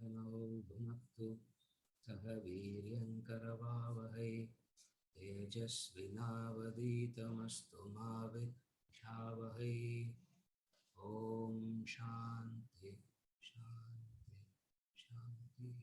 तनौ भुनक्तु सह वीर्यङ्करवावहै तेजस्विनावधीतमस्तु मा विद्विषावहै। ॐ शान्ति शान्ति शान्तिः।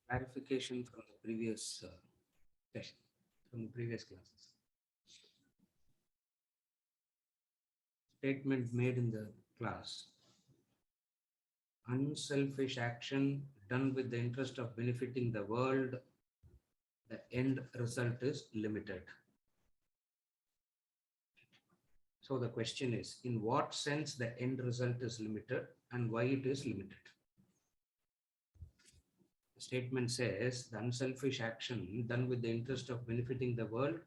Clarification from the previous session, from the previous classes. Statement made in the class. Unselfish action done with the interest of benefiting the world, the end result is limited. So the question is, in what sense the end result is limited and why it is limited? The statement says the unselfish action done with the interest of benefiting the world,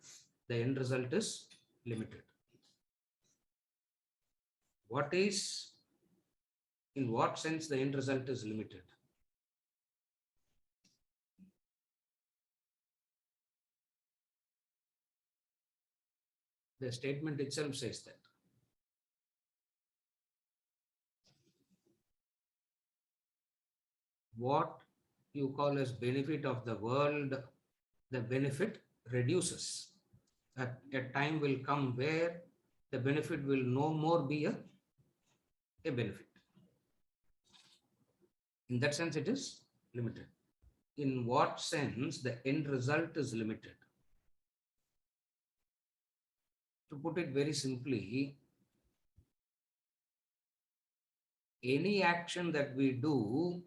the end result is limited. In what sense the end result is limited? The statement itself says that. What you call as benefit of the world, the benefit reduces. A time will come where the benefit will no more be a benefit. In that sense, it is limited. In what sense the end result is limited? To put it very simply, any action that we do,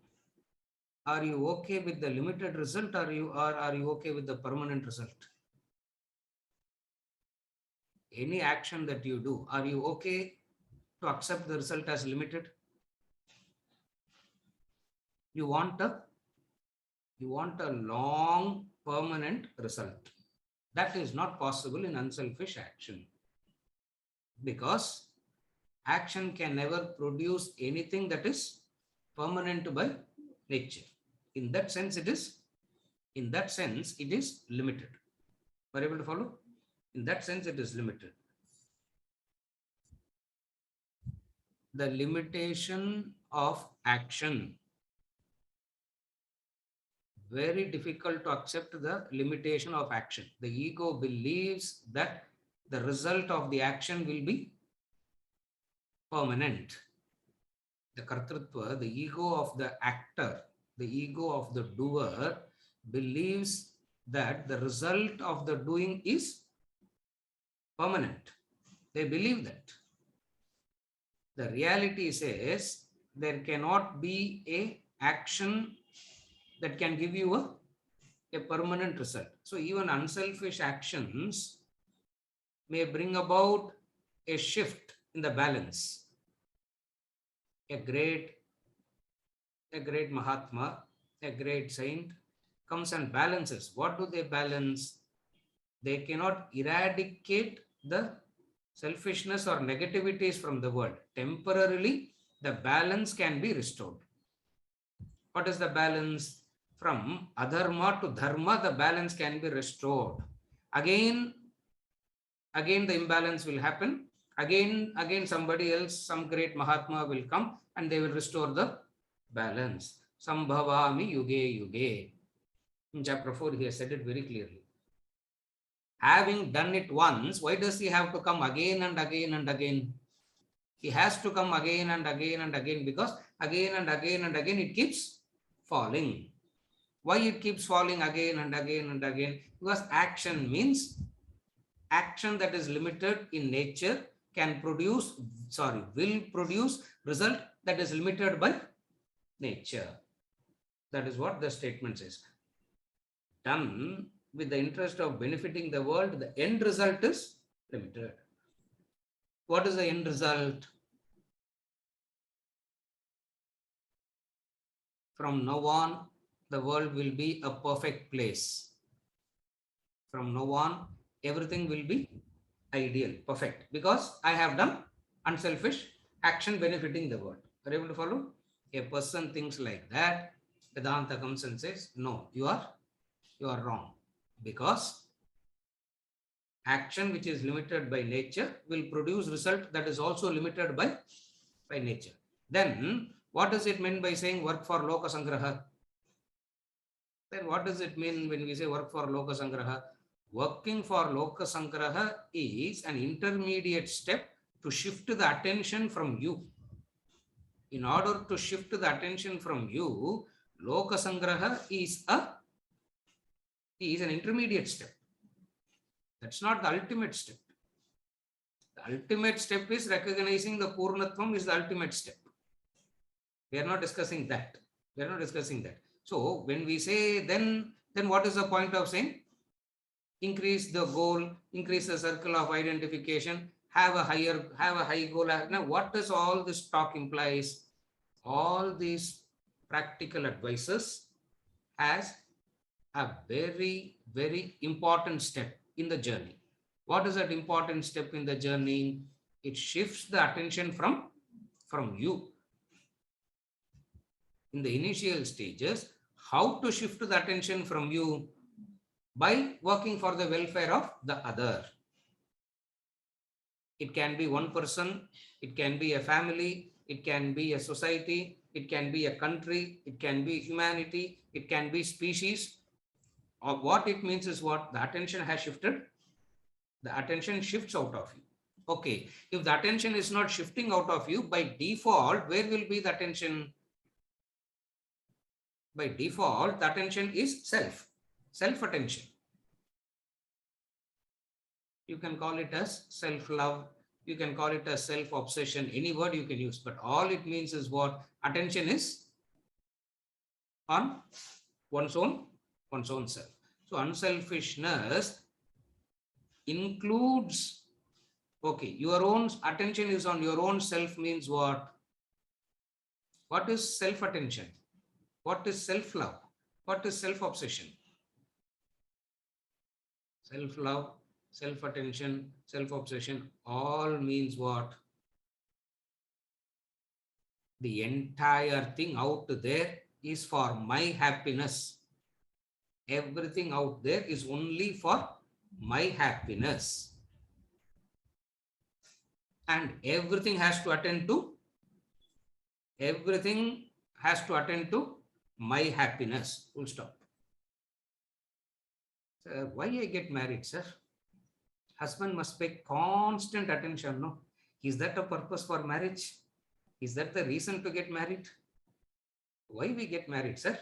are you okay with the limited result, or are you okay with the permanent result? Any action that you do, are you okay to accept the result as limited? You want a long permanent result. That is not possible in unselfish action, because action can never produce anything that is permanent by nature. In that sense, it is limited. Are you able to follow? In that sense, it is limited. The limitation of action. Very difficult to accept the limitation of action. The ego believes that the result of the action will be permanent. The kartrutva, the ego of the actor, the ego of the doer believes that the result of the doing is permanent. They believe that. The reality says there cannot be a action that can give you a permanent result. So even unselfish actions may bring about a shift in the balance. A great Mahatma, a great saint comes and balances. What do they balance? They cannot eradicate the selfishness or negativities from the world. Temporarily, the balance can be restored. What is the balance? From adharma to dharma, the balance can be restored. Again the imbalance will happen. Again somebody else, some great Mahatma will come and they will restore the balance. Sambhavami yuge yuge. In chapter 4, he has said it very clearly. Having done it once, why does he have to come again and again and again? He has to come again and again and again, because again and again and again it keeps falling. Why it keeps falling again and again and again? Because action means action that is limited in nature will produce result that is limited by nature. That is what the statement says. Done with the interest of benefiting the world, the end result is limited. What is the end result? From now on, the world will be a perfect place. From now on, everything will be ideal, perfect, because I have done unselfish action benefiting the world. Are you able to follow? A person thinks like that, Vedanta comes and says, no, you are wrong. Because action which is limited by nature will produce result that is also limited by nature. Then what does it mean by saying work for Loka Sangraha? Then what does it mean when we say work for Loka Sangraha? Working for Loka Sangraha is an intermediate step to shift the attention from you. In order to shift the attention from you, Loka Sangraha is an intermediate step. That's not the ultimate step. The ultimate step is recognizing the Purnatvam is the ultimate step. We are not discussing that. We are not discussing that. So when we say then what is the point of saying? Increase the goal, increase the circle of identification, have a high goal. Now, what does all this talk implies? All these practical advices as a very, very important step in the journey. What is that important step in the journey? It shifts the attention from you. In the initial stages, how to shift the attention from you? By working for the welfare of the other. It can be one person, it can be a family, it can be a society, it can be a country, it can be humanity, it can be species. Or what it means is what? The attention has shifted. The attention shifts out of you. Okay, if the attention is not shifting out of you, by default, where will be the attention? By default, the attention is self-attention. You can call it as self-love, you can call it as self-obsession, any word you can use, but all it means is what? Attention is on one's own self. So unselfishness includes, okay, your own attention is on your own self means what? What is self-attention? What is self-love? What is self-obsession? Self-love, self-attention, self-obsession, all means what? The entire thing out there is for my happiness. Everything out there is only for my happiness. And everything has to attend to my happiness. Full stop. Sir, why I get married, sir? Husband must pay constant attention, no? Is that a purpose for marriage? Is that the reason to get married? Why we get married, sir?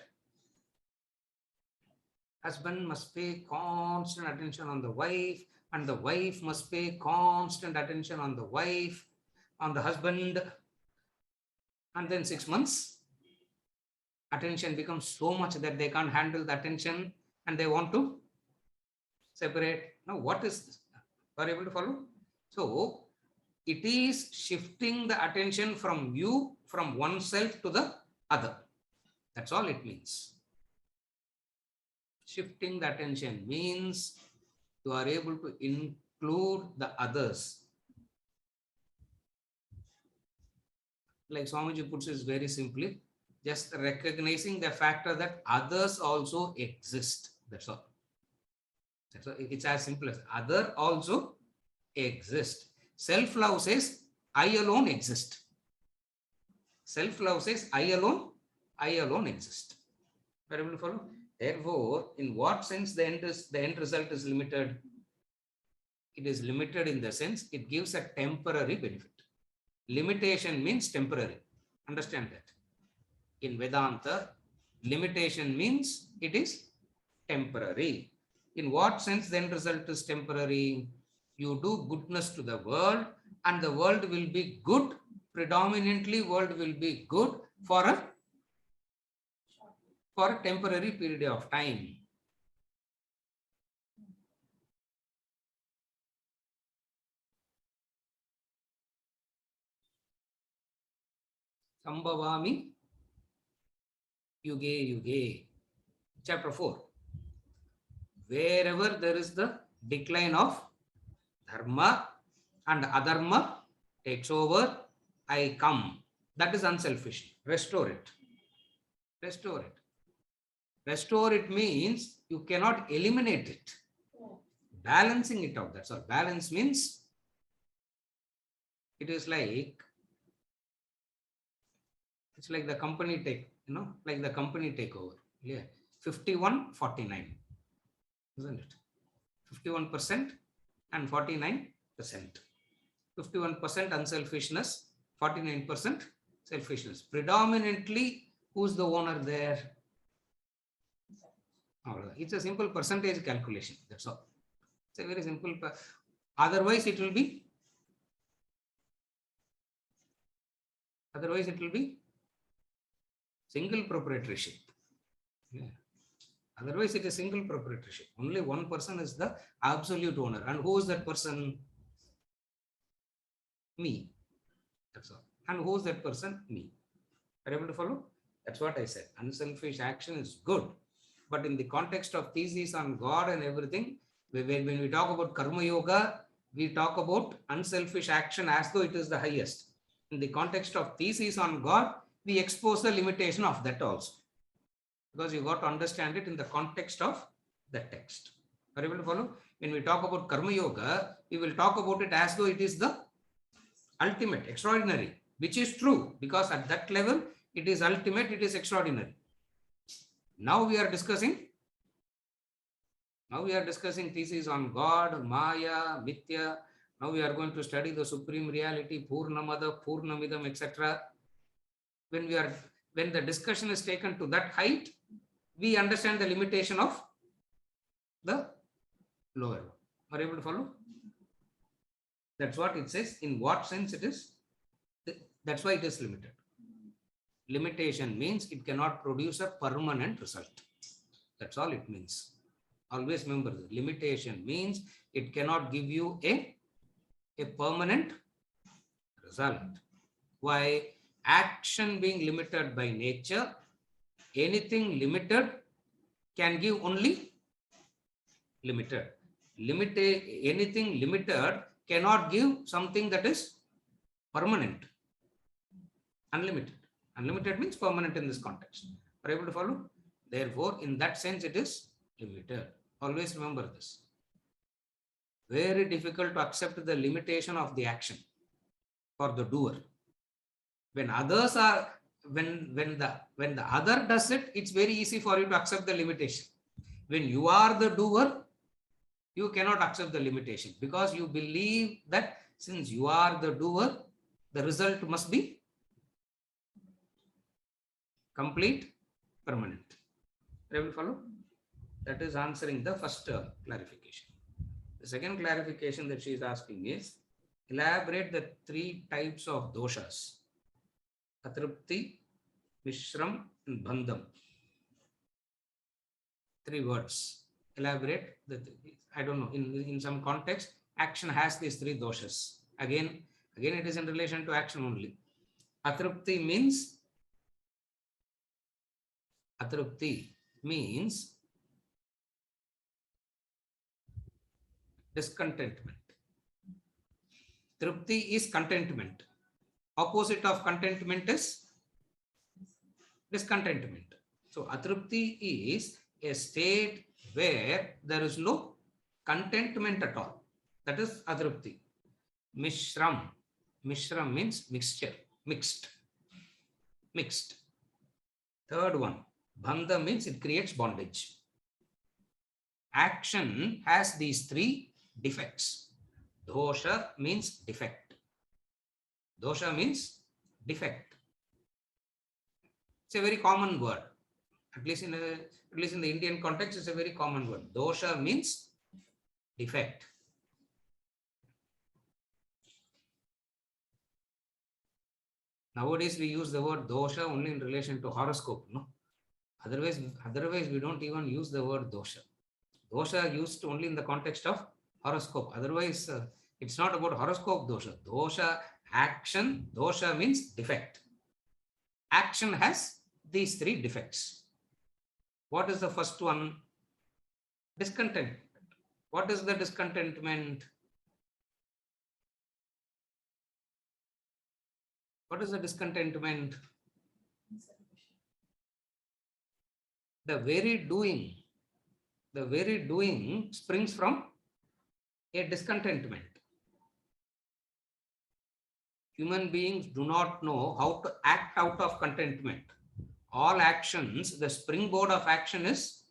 Husband must pay constant attention on the wife, and the wife must pay constant attention on the wife, on the husband. And then 6 months, attention becomes so much that they can't handle the attention and they want to separate. Now, what is this? Are you able to follow? So, it is shifting the attention from you, from oneself to the other. That's all it means. Shifting the attention means you are able to include the others. Like Swamiji puts it very simply, just recognizing the factor that others also exist. That's all. It's as simple as other also exist. Self-love says, I alone exist. Self-love says, I alone exist. Are you able to follow? Therefore, in what sense the end result is limited? It is limited in the sense it gives a temporary benefit. Limitation means temporary. Understand that. In Vedanta, limitation means it is temporary. In what sense the end result is temporary? You do goodness to the world and the world will be good. Predominantly, world will be good for a temporary period of time. Sambhavami, yuge yuge. Chapter 4. Wherever there is the decline of dharma and adharma takes over, I come. That is unselfish. Restore it. Restore it. Restore it means you cannot eliminate it. Balancing it out. That's all. Balance means it is like, it's like the company like the company takeover. Yeah. 51-49. Isn't it? 51% and 49%. 51% unselfishness, 49% selfishness. Predominantly, who's the owner there? It's a simple percentage calculation. That's all. It's a very simple. Otherwise, it will be. Single proprietorship. Yeah. Otherwise, it is single proprietorship. Only one person is the absolute owner. And who is that person? Me. That's all. And who is that person? Me. Are you able to follow? That's what I said. Unselfish action is good. But in the context of thesis on God and everything, when we talk about karma yoga, we talk about unselfish action as though it is the highest. In the context of thesis on God, we expose the limitation of that also. Because you got to understand it in the context of the text. Are you able to follow? When we talk about karma yoga, we will talk about it as though it is the ultimate, extraordinary, which is true, because at that level, it is ultimate, it is extraordinary. Now we are discussing thesis on God, Maya, Mithya. Now we are going to study the supreme reality, Purnamada, Purnamidam, etc. When the discussion is taken to that height, we understand the limitation of the lower one. Are you able to follow? That's what it says. In what sense it is? That's why it is limited. Limitation means it cannot produce a permanent result. That's all it means. Always remember this. Limitation means it cannot give you a permanent result. Why? Action being limited by nature, anything limited can give only limited. Anything limited cannot give something that is permanent. Unlimited. Unlimited means permanent in this context. Are you able to follow? Therefore, in that sense, it is limited. Always remember this. Very difficult to accept the limitation of the action for the doer. When others are, when the other does it, it's very easy for you to accept the limitation. When you are the doer, you cannot accept the limitation because you believe that since you are the doer, the result must be complete, permanent. Are you able to follow? That is answering the first clarification. The second clarification that she is asking is, elaborate the three types of doshas. Atrupti, Mishram, and Bandham. Three words. Elaborate. I don't know. In some context, action has these three doshas. Again, it is in relation to action only. Atrupti means discontentment. Trupti is contentment. Opposite of contentment is discontentment. So atrupti is a state where there is no contentment at all. That is atrupti. Mishram means mixture, mixed. Third one, bandha means it creates bondage. Action has these three defects. Dosha means defect. Dosha means defect. It's a very common word. At least in the Indian context, it's a very common word. Dosha means defect. Nowadays, we use the word dosha only in relation to horoscope. No? Otherwise, we don't even use the word dosha. Dosha used only in the context of horoscope. Otherwise, it's not about horoscope dosha. Dosha, action, dosha means defect. Action has these three defects. What is the first one? Discontentment. What is the discontentment? What is the discontentment? The very doing springs from a discontentment. Human beings do not know how to act out of contentment. All actions, the springboard of action is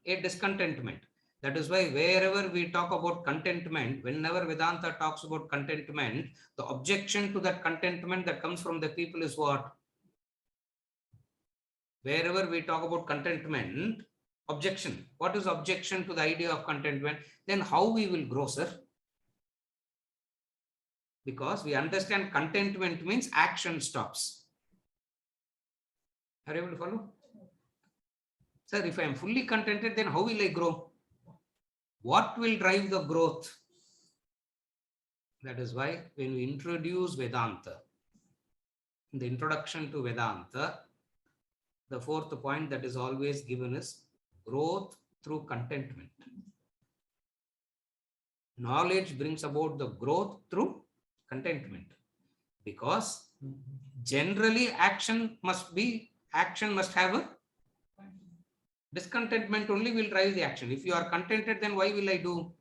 a discontentment. That is why wherever we talk about contentment, whenever Vedanta talks about contentment, the objection to that contentment that comes from the people is what? Wherever we talk about contentment, objection. What is objection to the idea of contentment? Then how we will grow, sir? Because we understand contentment means action stops. Are you able to follow? Sir, if I am fully contented, then how will I grow? What will drive the growth? That is why when we introduce Vedanta, in the introduction to Vedanta, the fourth point that is always given is growth through contentment. Knowledge brings about the growth through contentment, because generally action must have a discontentment only will drive the action. If you are contented, then why will I do?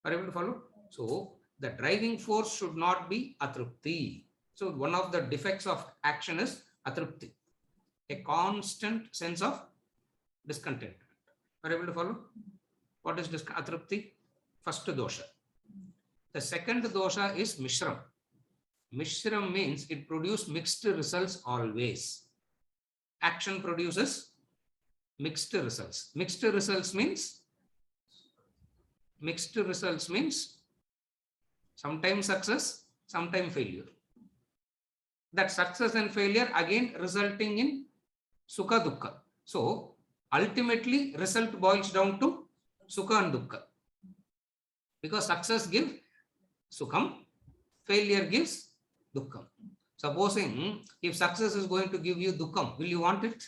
Are you able to follow? So the driving force should not be atrupti. So one of the defects of action is atrupti, a constant sense of discontentment. Are you able to follow? What is atrupti? First dosha. The second dosha is mishram. Mishram means it produces mixed results always. Action produces mixed results. Mixed results means sometimes success, sometimes failure. That success and failure again resulting in sukha dukkha. So ultimately result boils down to sukha and dukkha. Because success gives sukham, failure gives dukkham. Supposing if success is going to give you dukkham, will you want it?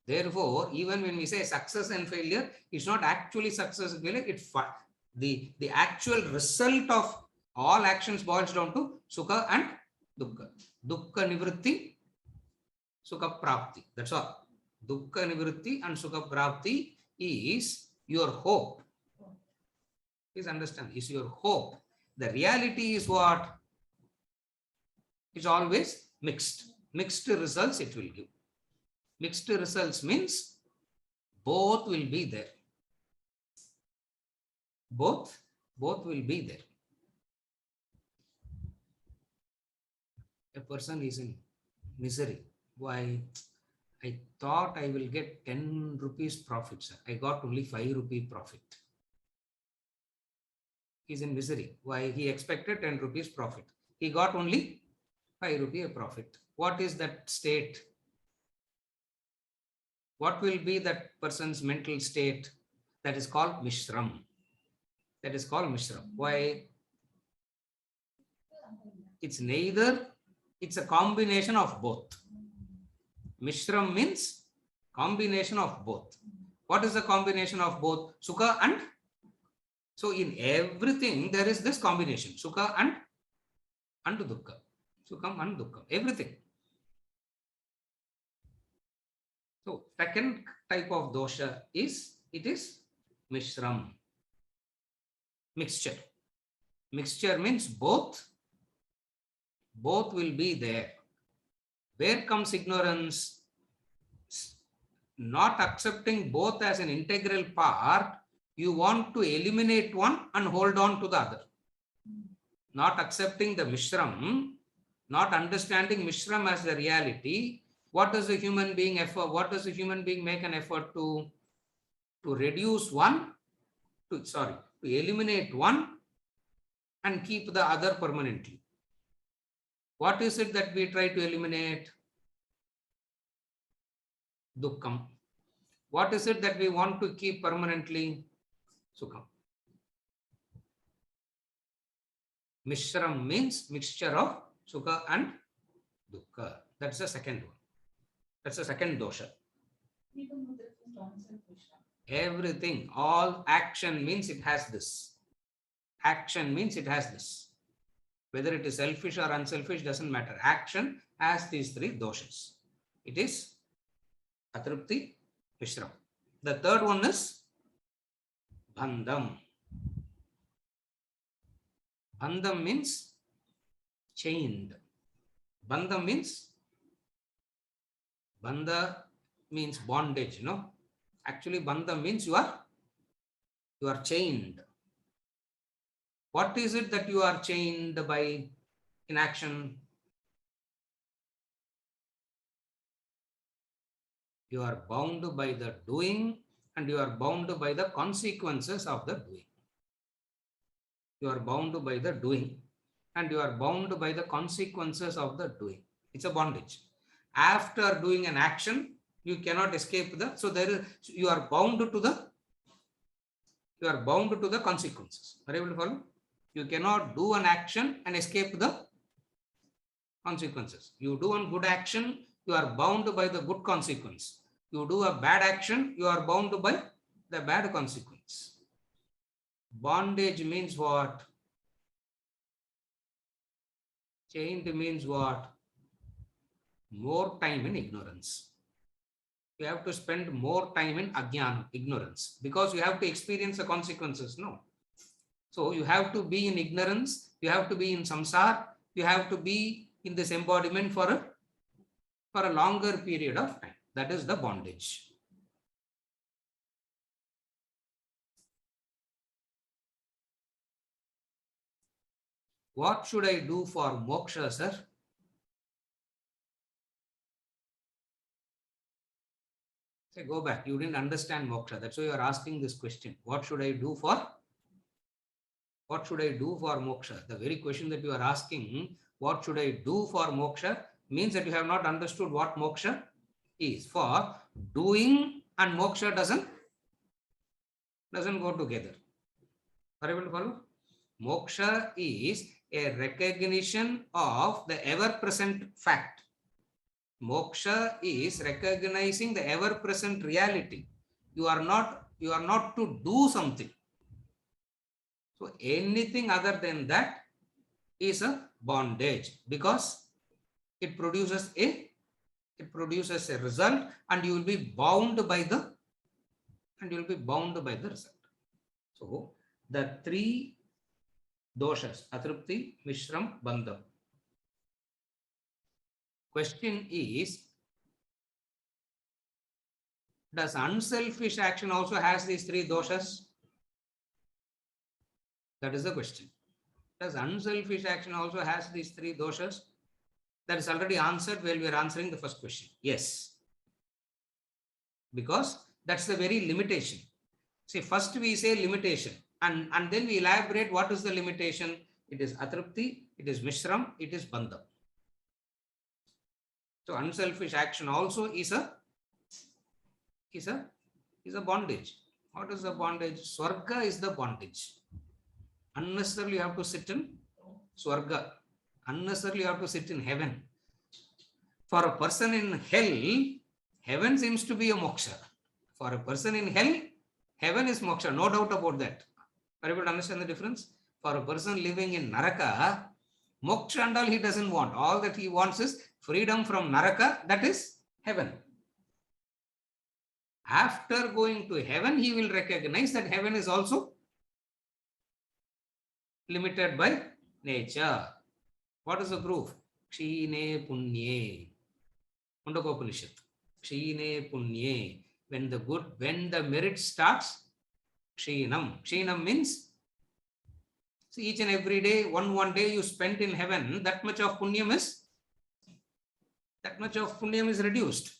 Therefore, even when we say success and failure, it's not actually success and failure. It's the actual result of all actions boils down to sukha and dukkha. Dukkha nivritti, sukha prapti. That's all. Dukkha nivritti and sukha prapti is your hope. Please understand, is your hope. The reality is what? It's always mixed. Mixed results it will give. Mixed results means both will be there. Both will be there. A person is in misery. Why? I thought I will get 10 rupees profit, sir. I got only 5 rupee profit. He's in misery. Why? He expected 10 rupees profit. He got only 5 rupee profit. What is that state? What will be that person's mental state? That is called mishram. That is called mishram. Why? It's neither, it's a combination of both. Mishram means combination of both. What is the combination of both? Sukha and, so in everything there is this combination, sukha and dukkha. Sukham and dukkha, everything. So second type of dosha is, it is mishram, mixture. Mixture means both will be there. Where comes ignorance? Not accepting both as an integral part, you want to eliminate one and hold on to the other. Not accepting the mishram, not understanding mishram as the reality. What does a human being effort? What does a human being make an effort to reduce one, to eliminate one and keep the other permanently? What is it that we try to eliminate? Dukkham. What is it that we want to keep permanently? Sukham. Mishram means mixture of sukha and dukkha. That's the second one. That's the second dosha. Everything, all action means it has this. Action means it has this. Whether it is selfish or unselfish doesn't matter. Action has these three doshas. It is atrupti, mishram. The third one is bandham. Bandham means chained. Bandham means, bandha means bondage, no? Actually, bandham means you are chained. What is it that you are chained by in action? You are bound by the doing and you are bound by the consequences of the doing. You are bound by the doing and you are bound by the consequences of the doing. It's a bondage. After doing an action, you cannot escape the, so there is, you are bound to the consequences. Are you able to follow? You cannot do an action and escape the consequences. You do a good action, you are bound by the good consequence. You do a bad action, you are bound by the bad consequence. Bondage means what? Chained means what? More time in ignorance. You have to spend more time in ajnana, ignorance, because you have to experience the consequences, no? So you have to be in ignorance, you have to be in samsara, you have to be in this embodiment for a longer period of time. That is the bondage. What should I do for moksha, sir? Say, go back. You didn't understand moksha. That's why you are asking this question. What should I do for? What should I do for moksha? The very question that you are asking, what should I do for moksha, means that you have not understood what moksha is. For doing and moksha doesn't go together. Are you able to follow? Moksha is a recognition of the ever-present fact. Moksha is recognizing the ever-present reality. You are not to do something. So anything other than that is a bondage, because it produces a result and you will be bound by the result. So the three doshas, atrupti, mishram, bandham. Question is, does unselfish action also has these three doshas? That is the question. Does unselfish action also has these three doshas? That is already answered while we are answering the first question. Yes. Because that's the very limitation. See, first we say limitation and then we elaborate what is the limitation. It is atrupti, it is mishram, it is bandham. So unselfish action also is a bondage. What is the bondage? Swarga is the bondage. Unnecessarily you have to sit in swarga. Unnecessarily you have to sit in heaven. For a person in hell, heaven seems to be a moksha. For a person in hell, heaven is moksha, no doubt about that. Are you able to understand the difference? For a person living in naraka, moksha and all he doesn't want. All that he wants is freedom from naraka, that is heaven. After going to heaven, he will recognize that heaven is also limited by nature. What is the proof? Kshine punye. Mundakopanishad. Kshine punye. When the merit starts, kshinam. Kshinam means, see, each and every day, one day you spent in heaven, that much of punyam is reduced.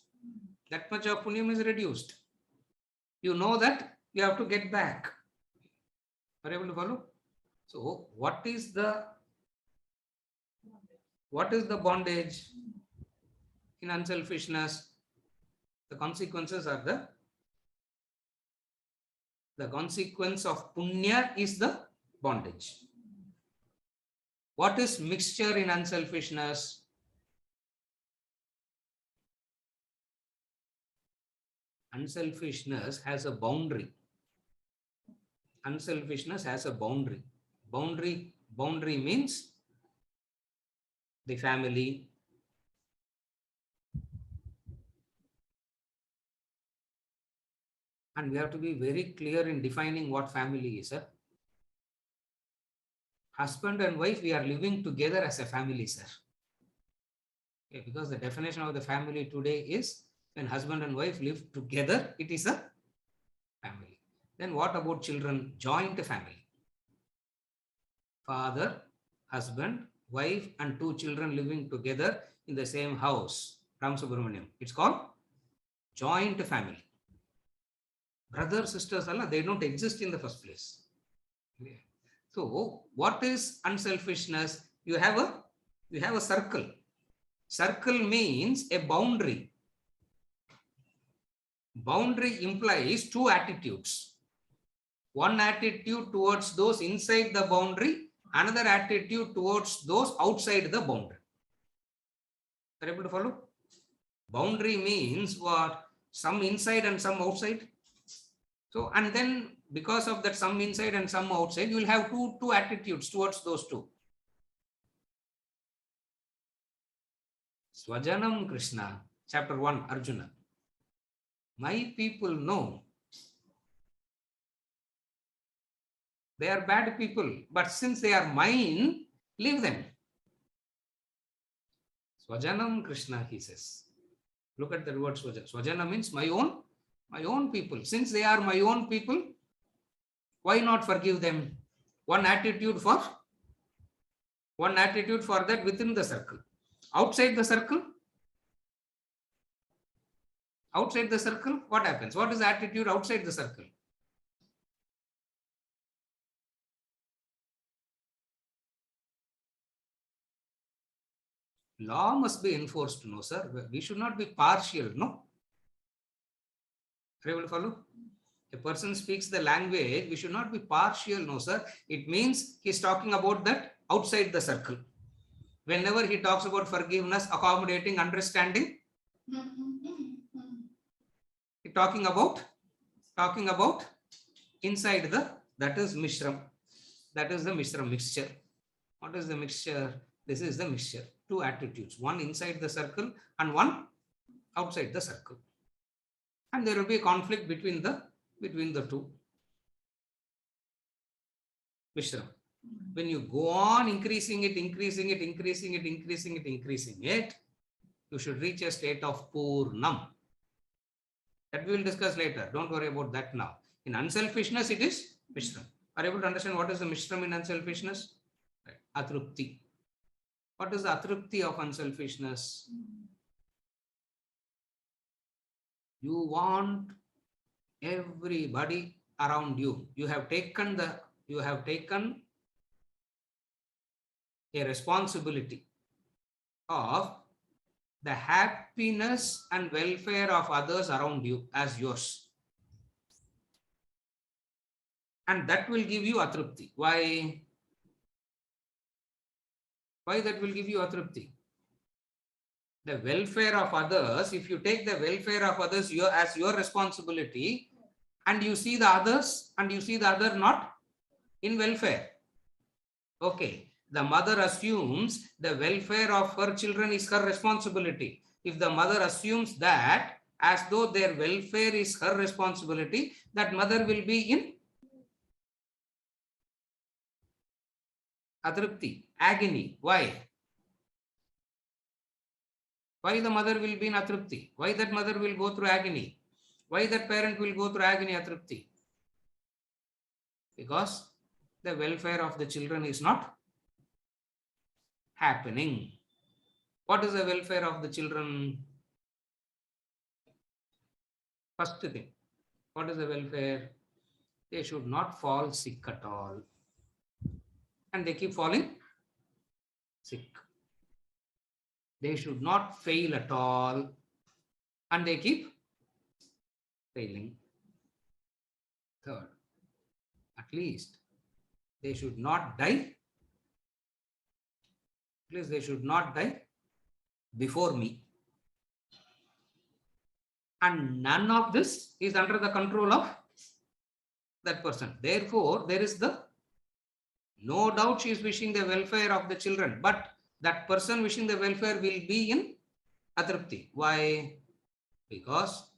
That much of punyam is reduced. You know that you have to get back. Are you able to follow? So what is the bondage in unselfishness? The consequences are the consequence of punya is the bondage. What is mixture in unselfishness? Unselfishness has a boundary. Unselfishness has a boundary. Boundary means the family. And we have to be very clear in defining what family is. Sir. Husband and wife, we are living together as a family, sir. Okay, because the definition of the family today is when husband and wife live together, it is a family. Then what about children? Joint family. Father, husband, wife, and 2 children living together in the same house. Ram Subramaniam. It's called joint family. Brothers, sisters, Allah, they don't exist in the first place. So, what is unselfishness? You have a circle. Circle means a boundary. Boundary implies 2 attitudes. One attitude towards those inside the boundary, another attitude towards those outside the boundary. Are you able to follow? Boundary means what? Some inside and some outside. So, and then because of that some inside and some outside, you will have two attitudes towards those 2. Swajanam Krishna, chapter 1, Arjuna. My people know they are bad people, but since they are mine, leave them. Swajanam Krishna, he says. Look at the word Swajana. Swajana means my own people. Since they are my own people, why not forgive them? One attitude for that within the circle. Outside the circle, what happens? What is the attitude outside the circle? Law must be enforced, no, sir. We should not be partial, no? Are you able to follow? A person speaks the language, we should not be partial, no, sir. It means he's talking about that outside the circle. Whenever he talks about forgiveness, accommodating, understanding, he's talking about inside that is Mishram. That is the Mishram, mixture. What is the mixture? This is the mixture. 2 attitudes, one inside the circle and one outside the circle. And there will be a conflict between the 2. Mishram. When you go on increasing it, you should reach a state of Purnam. That we will discuss later. Don't worry about that now. In unselfishness, it is Mishram. Are you able to understand what is the Mishram in unselfishness? Right. Atrupti. What is the atrupti of unselfishness? You want everybody around you. You have taken a responsibility of the happiness and welfare of others around you as yours. And that will give you atrupti. Why? Why that will give you atrupti? The welfare of others, if you take the welfare of others as your responsibility, and you see the others and you see the other not in welfare. Okay, the mother assumes the welfare of her children is her responsibility. If the mother assumes that as though their welfare is her responsibility, that mother will be in atrupti, agony. Why? Why the mother will be in atrupti? Why that mother will go through agony? Why that parent will go through agony, atrupti? Because the welfare of the children is not happening. What is the welfare of the children? First thing, what is the welfare? They should not fall sick at all. And they keep falling sick. They should not fail at all. And they keep failing. Third, at least they should not die. At least they should not die before me. and none of this is under the control of that person. Therefore, there is the no doubt she is wishing the welfare of the children, but that person wishing the welfare will be in atripti. Why? Because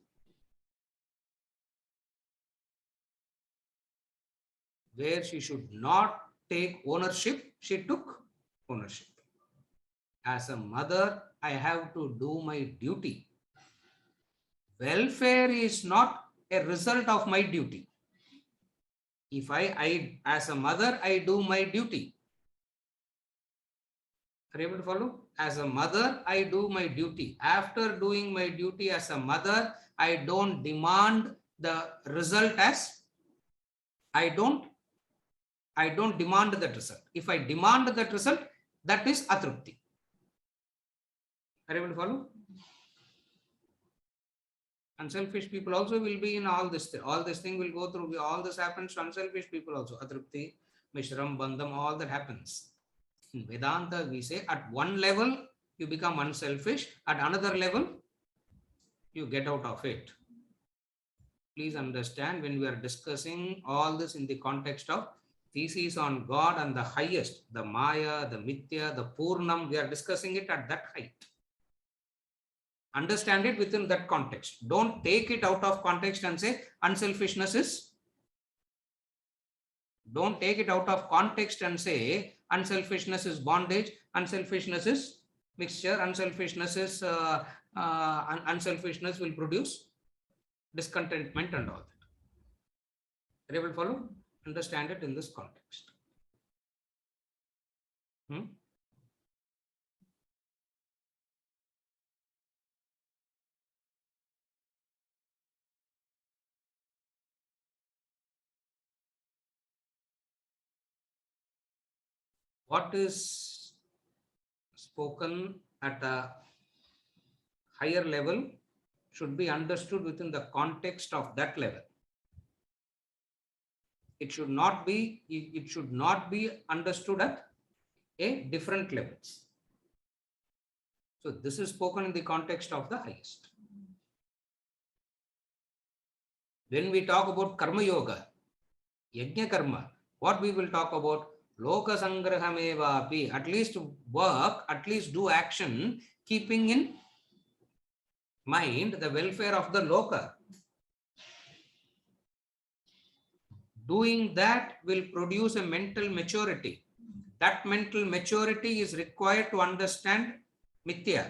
where she should not take ownership, she took ownership. As a mother, I have to do my duty. Welfare is not a result of my duty. If I as a mother, I do my duty. Are you able to follow? As a mother, I do my duty. After doing my duty as a mother, I don't demand the result as I don't demand that result. If I demand that result, that is atrupti. Are you able to follow? Unselfish people also will be in all this. All this thing will go through. All this happens to unselfish people also. Atrupti, Mishram, Bandham, all that happens. In Vedanta, we say at one level, you become unselfish. At another level, you get out of it. Please understand, when we are discussing all this in the context of thesis on God and the highest, the Maya, the Mithya, the Purnam, we are discussing it at that height. Understand it within that context. Don't take it out of context and say unselfishness is. Don't take it out of context and say unselfishness is bondage, unselfishness is mixture, unselfishness is unselfishness will produce discontentment and all that. Are you able to follow? Understand it in this context. What is spoken at a higher level should be understood within the context of that level. It should not be understood at a different levels. So this is spoken in the context of the highest. When we talk about karma yoga, yajna karma, what we will talk about? Loka sangrahamevapi, at least work, at least do action, keeping in mind the welfare of the loka. Doing that will produce a mental maturity. That mental maturity is required to understand mithya.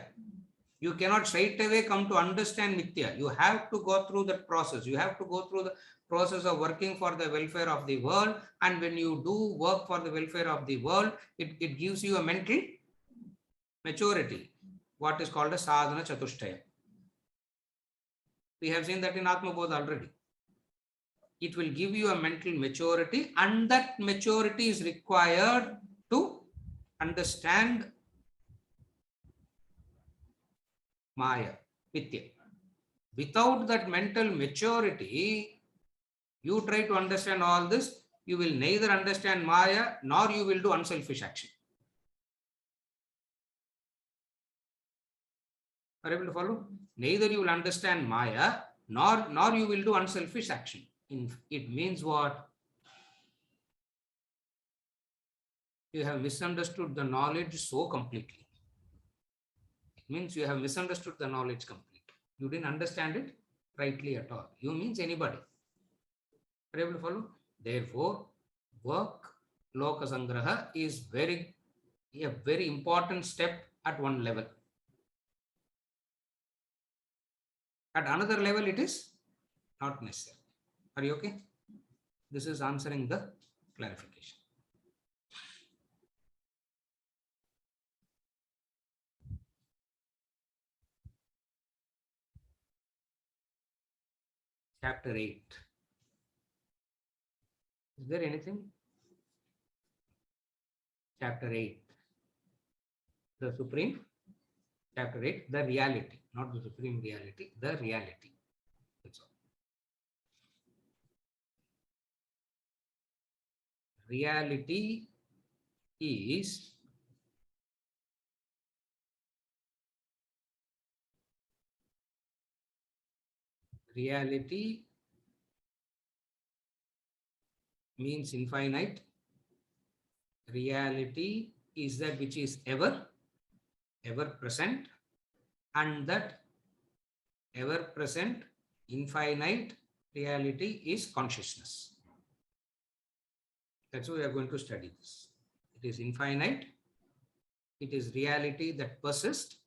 You cannot straight away come to understand mithya. You have to go through that process. You have to go through the process of working for the welfare of the world. And when you do work for the welfare of the world, it gives you a mental maturity, what is called a sadhana chatushtaya. We have seen that in Atma Bodha already. It will give you a mental maturity, and that maturity is required to understand Maya, Mithya. Without that mental maturity, you try to understand all this, you will neither understand Maya nor you will do unselfish action. Are you able to follow? Neither you will understand Maya nor you will do unselfish action. It means what? You have misunderstood the knowledge so completely. It means you have misunderstood the knowledge completely. You didn't understand it rightly at all. You means anybody. Are you able to follow? Therefore, work, loka sangraha is a very important step at one level. At another level, it is not necessary. Are you okay? This is answering the clarification. Chapter 8. Is there anything? Chapter 8. The Supreme. Chapter 8. The reality. Not the Supreme reality. The reality. That's all. Reality is Reality means infinite. Reality is that which is ever present, and that ever present, infinite reality is consciousness. That's why we are going to study this. It is infinite. It is reality that persists.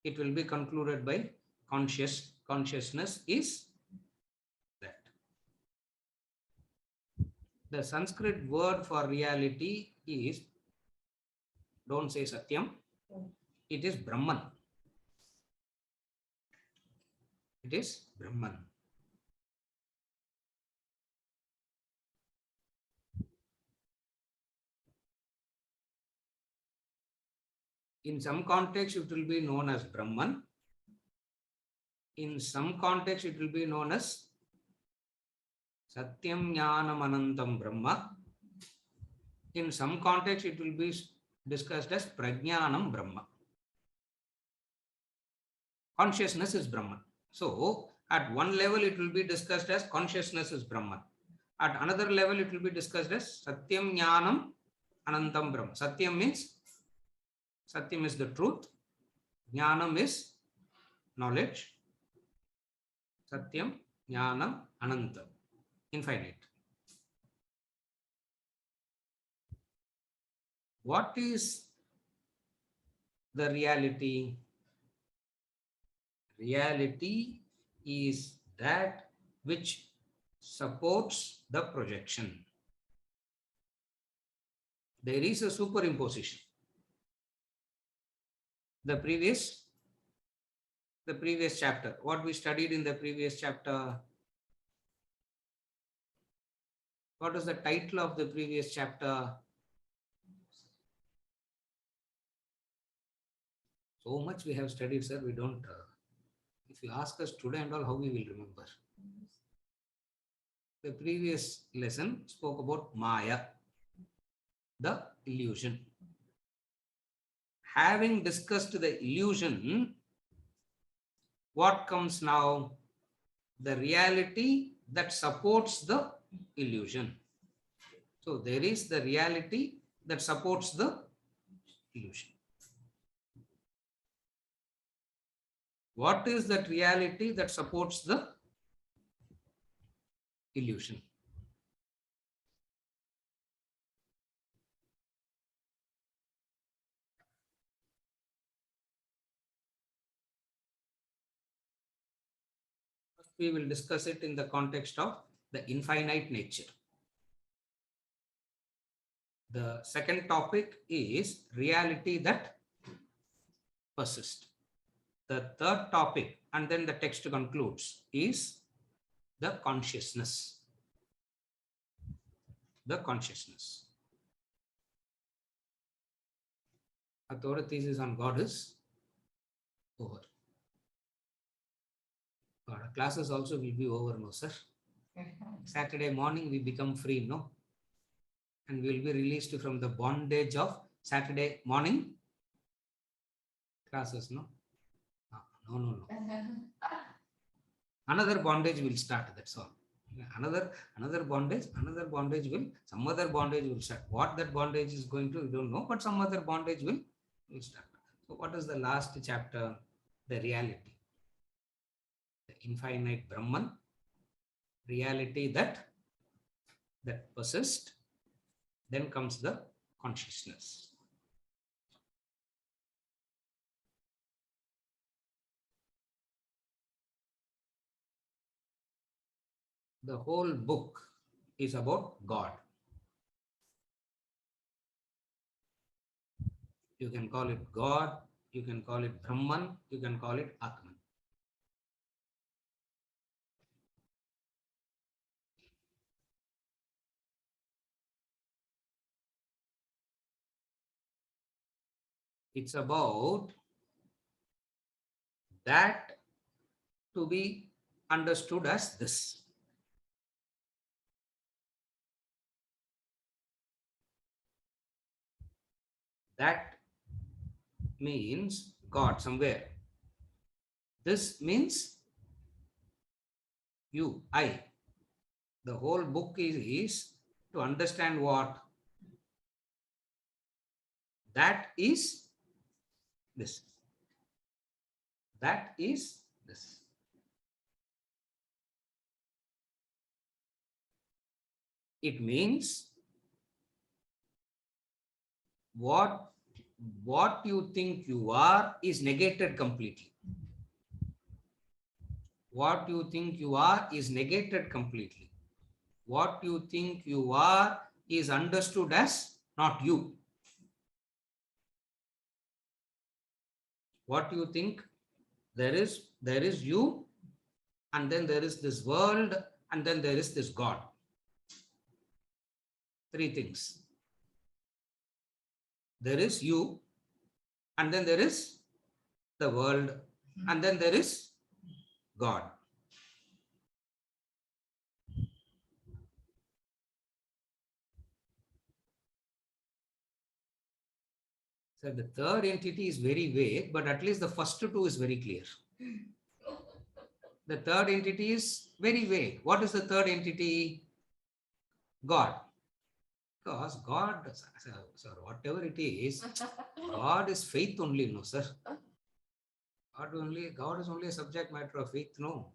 It will be concluded by consciousness is that. The Sanskrit word for reality is, don't say Satyam, it is Brahman. It is Brahman. In some context, it will be known as Brahman. In some context, it will be known as Satyam Jnanam Anantam Brahma. In some context, it will be discussed as Prajnanam Brahma. Consciousness is Brahman. So, at one level, it will be discussed as consciousness is Brahman. At another level, it will be discussed as Satyam Jnanam Anantam Brahma. Satyam means, Satyam is the truth. Jnanam is knowledge. Satyam, Jnanam, Anantam. Infinite. What is the reality? Reality is that which supports the projection. There is a superimposition. The previous chapter, what we studied in the previous chapter, what is the title of the previous chapter? So much we have studied, sir, we don't, if you ask us today and all, how we will remember? The previous lesson spoke about Maya, the illusion. Having discussed the illusion, what comes now? The reality that supports the illusion. So there is the reality that supports the illusion. What is that reality that supports the illusion? We will discuss it in the context of the infinite nature. The second topic is reality that persists. The third topic, and then the text concludes, is the consciousness. The consciousness. Our thesis on God is over. Our classes also will be over, no, sir? Saturday morning we become free, no? And we will be released from the bondage of Saturday morning classes, no? No. Another bondage will start, that's all. Another bondage will, some other bondage will start. What that bondage is going to, we don't know, but some other bondage will start. So what is the last chapter? The reality. The infinite Brahman. Reality that persists. Then comes the consciousness. The whole book is about God. You can call it God, you can call it Brahman, you can call it Atman. It's about that to be understood as this. That means God somewhere. This means You, I. The whole book is to understand what? That is this. That is this. It means what you think you are is negated completely. What you think you are is negated completely. What you think you are is understood as not you. What you think, there is you, and then there is this world, and then there is this God. Three things. There is you, and then there is the world, and then there is God. So the third entity is very vague, but at least the first two is very clear. The third entity is very vague. What is the third entity? God. Because God, sir, whatever it is, God is faith only, no, sir. God is only a subject matter of faith, no.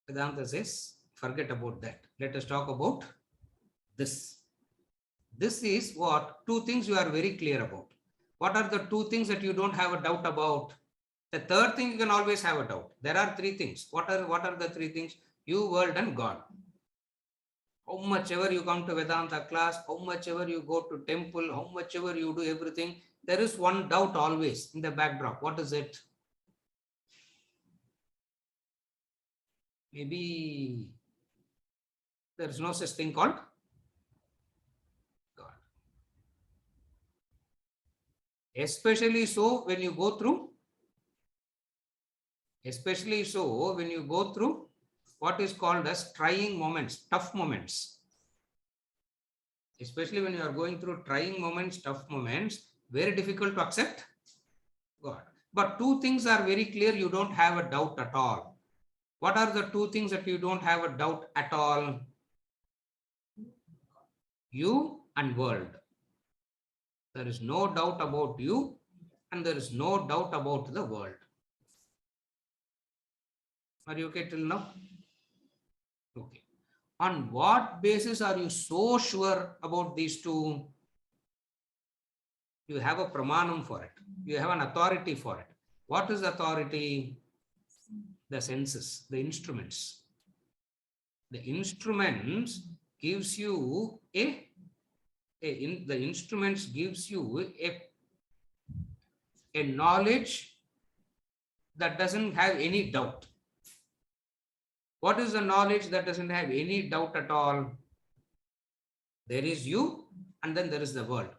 Vedanta says, forget about that. Let us talk about this. This is what? Two things you are very clear about. What are the two things that you don't have a doubt about? The third thing you can always have a doubt. There are three things. What are the three things? You, world, and God. How much ever you come to Vedanta class, how much ever you go to temple, how much ever you do everything, there is one doubt always in the backdrop. What is it? Maybe there is no such thing called God. Especially so when you go through what is called as trying moments, tough moments. Especially when you are going through trying moments, tough moments, very difficult to accept God. But two things are very clear, you don't have a doubt at all. What are the two things that you don't have a doubt at all? You and world. There is no doubt about you, and there is no doubt about the world. Are you okay till now? Okay. On what basis are you so sure about these two? You have a pramanam for it. You have an authority for it. What is authority? The senses, the instruments. The instruments gives you the instruments gives you a knowledge that doesn't have any doubt. What is the knowledge that doesn't have any doubt at all? There is you, and then there is the world.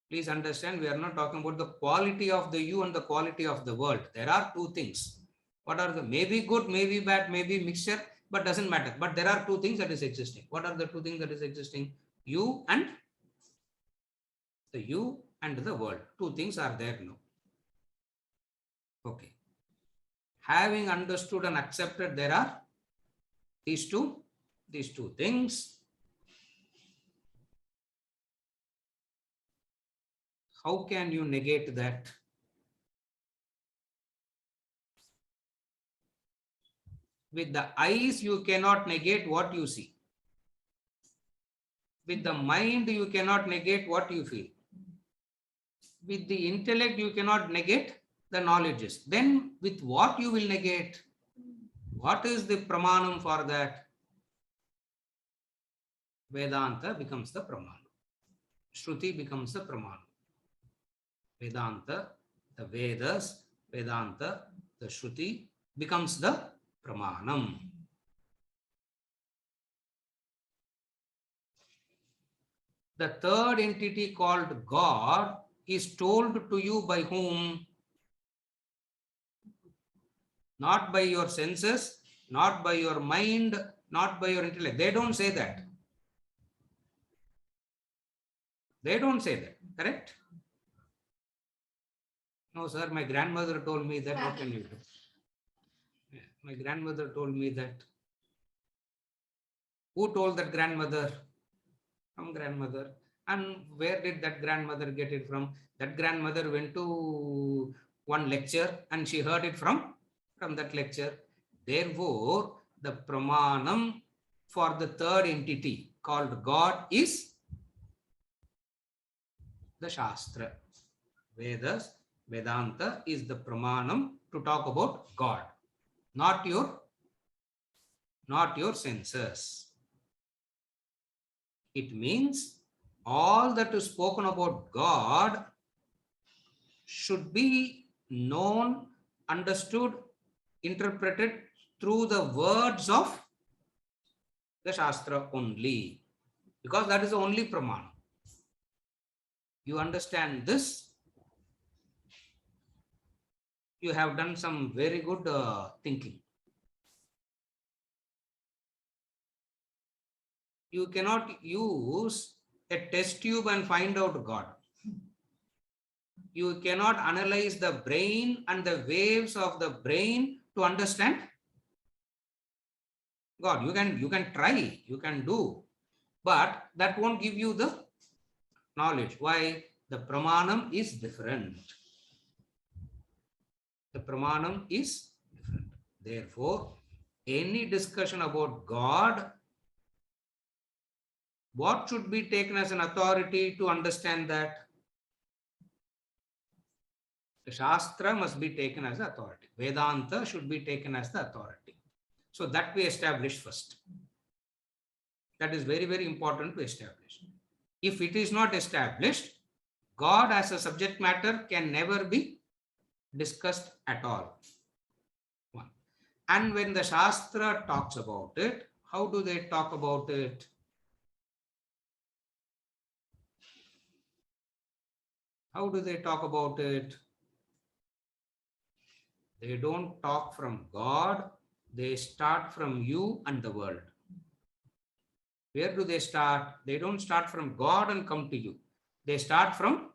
Please understand, we are not talking about the quality of the you and the quality of the world. There are two things. What are the, maybe good, maybe bad, maybe mixture, but doesn't matter. But there are two things that is existing. What are the two things that is existing? You and the world. Two things are there now. Okay. Having understood and accepted there are these two things. How can you negate that? With the eyes, you cannot negate what you see. With the mind, you cannot negate what you feel. With the intellect, you cannot negate the knowledges. Then with what you will negate? What is the pramanam for that? Vedanta becomes the pramanam. Shruti becomes the pramanam. Vedanta, the Vedas, Vedanta, the Shruti becomes the pramanam. The third entity called God is told to you by whom? Not by your senses, not by your mind, not by your intellect. They don't say that. They don't say that, correct? No, sir, my grandmother told me that. What can you do? Yeah. My grandmother told me that. Who told that grandmother? Some grandmother. And where did that grandmother get it from? That grandmother went to one lecture and she heard it from that lecture. Therefore, the pramanam for the third entity called God is the Shastra. Vedas, Vedanta is the pramanam to talk about God, not your senses. It means all that is spoken about God should be known, understood, interpreted through the words of the Shastra only, because that is the only praman. You understand this, you have done some very good thinking. You cannot use a test tube and find out God. You cannot analyze the brain and the waves of the brain to understand God. You can try, you can do, but that won't give you the knowledge. Why? The pramanam is different. The pramanam is different. Therefore, any discussion about God, what should be taken as an authority to understand that? The Shastra must be taken as the authority. Vedanta should be taken as the authority. So that we establish first. That is very, very important to establish. If it is not established, God as a subject matter can never be discussed at all. One. And when the Shastra talks about it, how do they talk about it? How do they talk about it? They don't talk from God, they start from you and the world. Where do they start? They don't start from God and come to you. They start from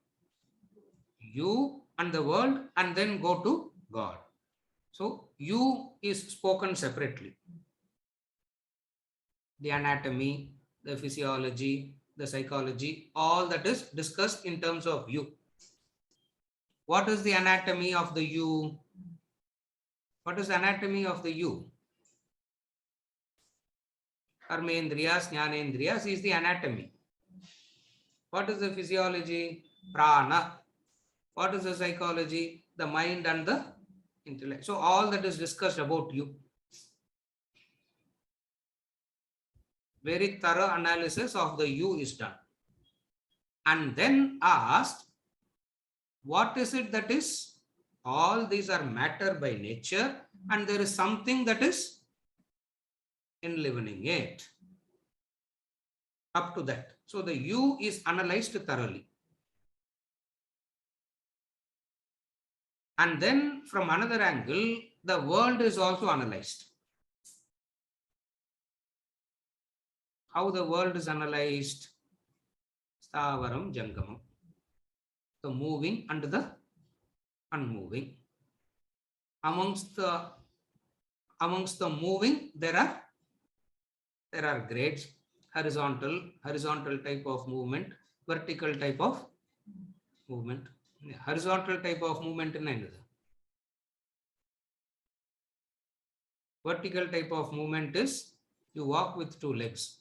you and the world and then go to God. So you is spoken separately. The anatomy, the physiology, the psychology, all that is discussed in terms of you. What is the anatomy of the you? What is the anatomy of the you? Karmendriyas, Jnanendriyas is the anatomy. What is the physiology? Prana. What is the psychology? The mind and the intellect. So all that is discussed about you. Very thorough analysis of the you is done. And then asked, what is it that is? All these are matter by nature, and there is something that is enlivening it. Up to that. So the you is analyzed thoroughly. And then from another angle, the world is also analyzed. How the world is analyzed? Stavaram Jangamam. The moving and the unmoving. Amongst the moving, there are grades. Horizontal type of movement, vertical type of movement. Horizontal type of movement in another. Vertical type of movement is you walk with two legs.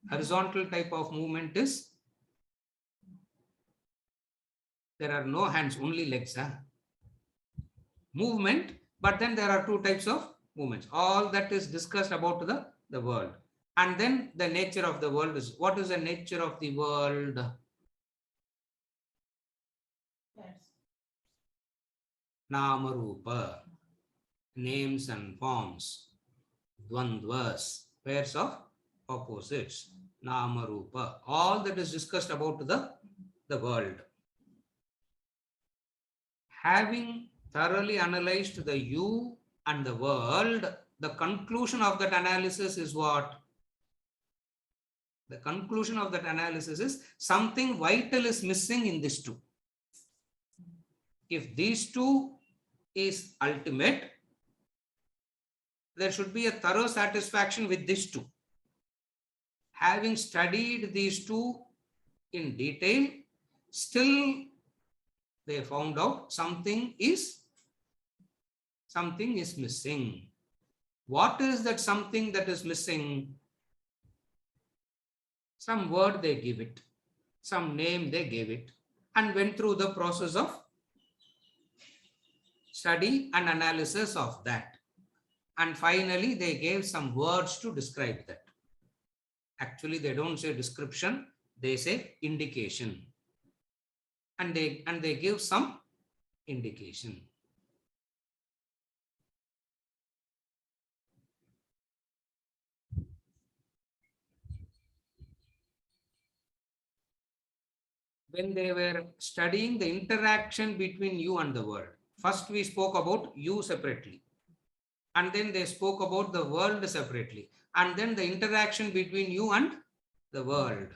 Horizontal type of movement is there are no hands, only legs. Movement, but then there are two types of movements. All that is discussed about the world. And then the nature of the world is, what is the nature of the world? Yes. Namarupa, names and forms. Dvandvas, pairs of opposites. Namarupa, all that is discussed about the world. Having thoroughly analyzed the you and the world, the conclusion of that analysis is what? The conclusion of that analysis is something vital is missing in these two. If these two is ultimate, there should be a thorough satisfaction with these two. Having studied these two in detail, still they found out something is missing. What is that something that is missing? Some word they give it, some name they gave it, and went through the process of study and analysis of that. And finally, they gave some words to describe that. Actually, they don't say description, they say indication. And they give some indication. When they were studying the interaction between you and the world, first we spoke about you separately, and then they spoke about the world separately, and then the interaction between you and the world.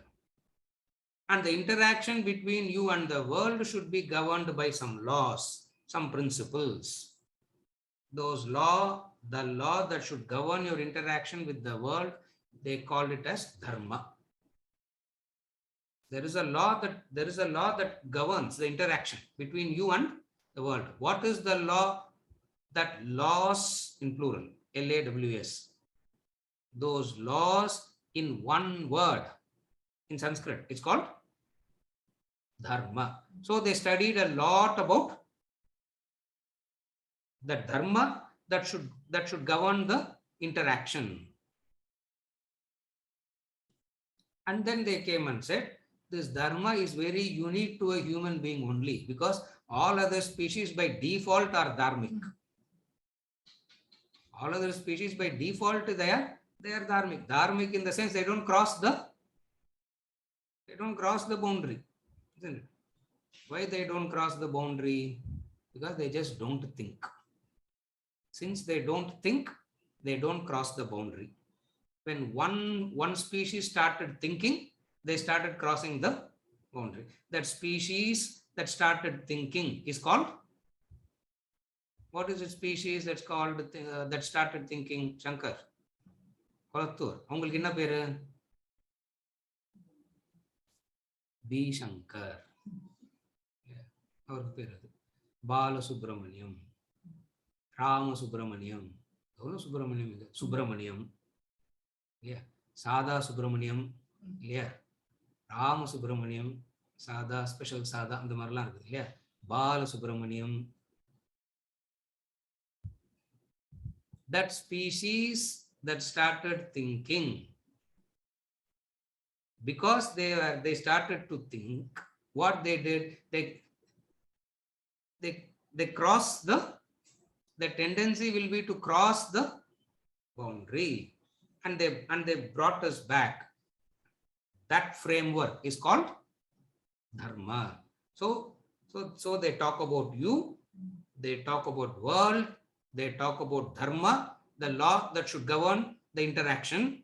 And the interaction between you and the world should be governed by some laws, some principles. Those law, the law that should govern your interaction with the world, they call it as dharma. There is a law that governs the interaction between you and the world. What is the law? That laws in plural, LAWS. Those laws in one word. In Sanskrit, it's called dharma. So they studied a lot about the dharma that should govern the interaction. And then they came and said, this dharma is very unique to a human being only, because all other species by default are dharmic. All other species by default they are dharmic. Dharmic in the sense they don't cross the boundary, isn't it? Why they don't cross the boundary? Because they just don't think. Since they don't think, they don't cross the boundary. When one species started thinking, they started crossing the boundary. That species that started thinking is called, what is the species that's called that started thinking? Shankar, Kolattur. Ungalku enna peru? B. Shankar. Avarku peru adu. Bala Subramaniam, Rama Subramaniam, Evlo Subramaniam idu? Subramaniam. Yeah. Sada Subramaniam. Yeah. Rama Subramaniam, Sada, special Sada, and the Marla. Yeah. Bala Subramaniam. That species that started thinking, because they started to think, what they did, they cross the tendency will be to cross the boundary, and they brought us back. That framework is called dharma. So they talk about you, they talk about world, they talk about dharma, the law that should govern the interaction.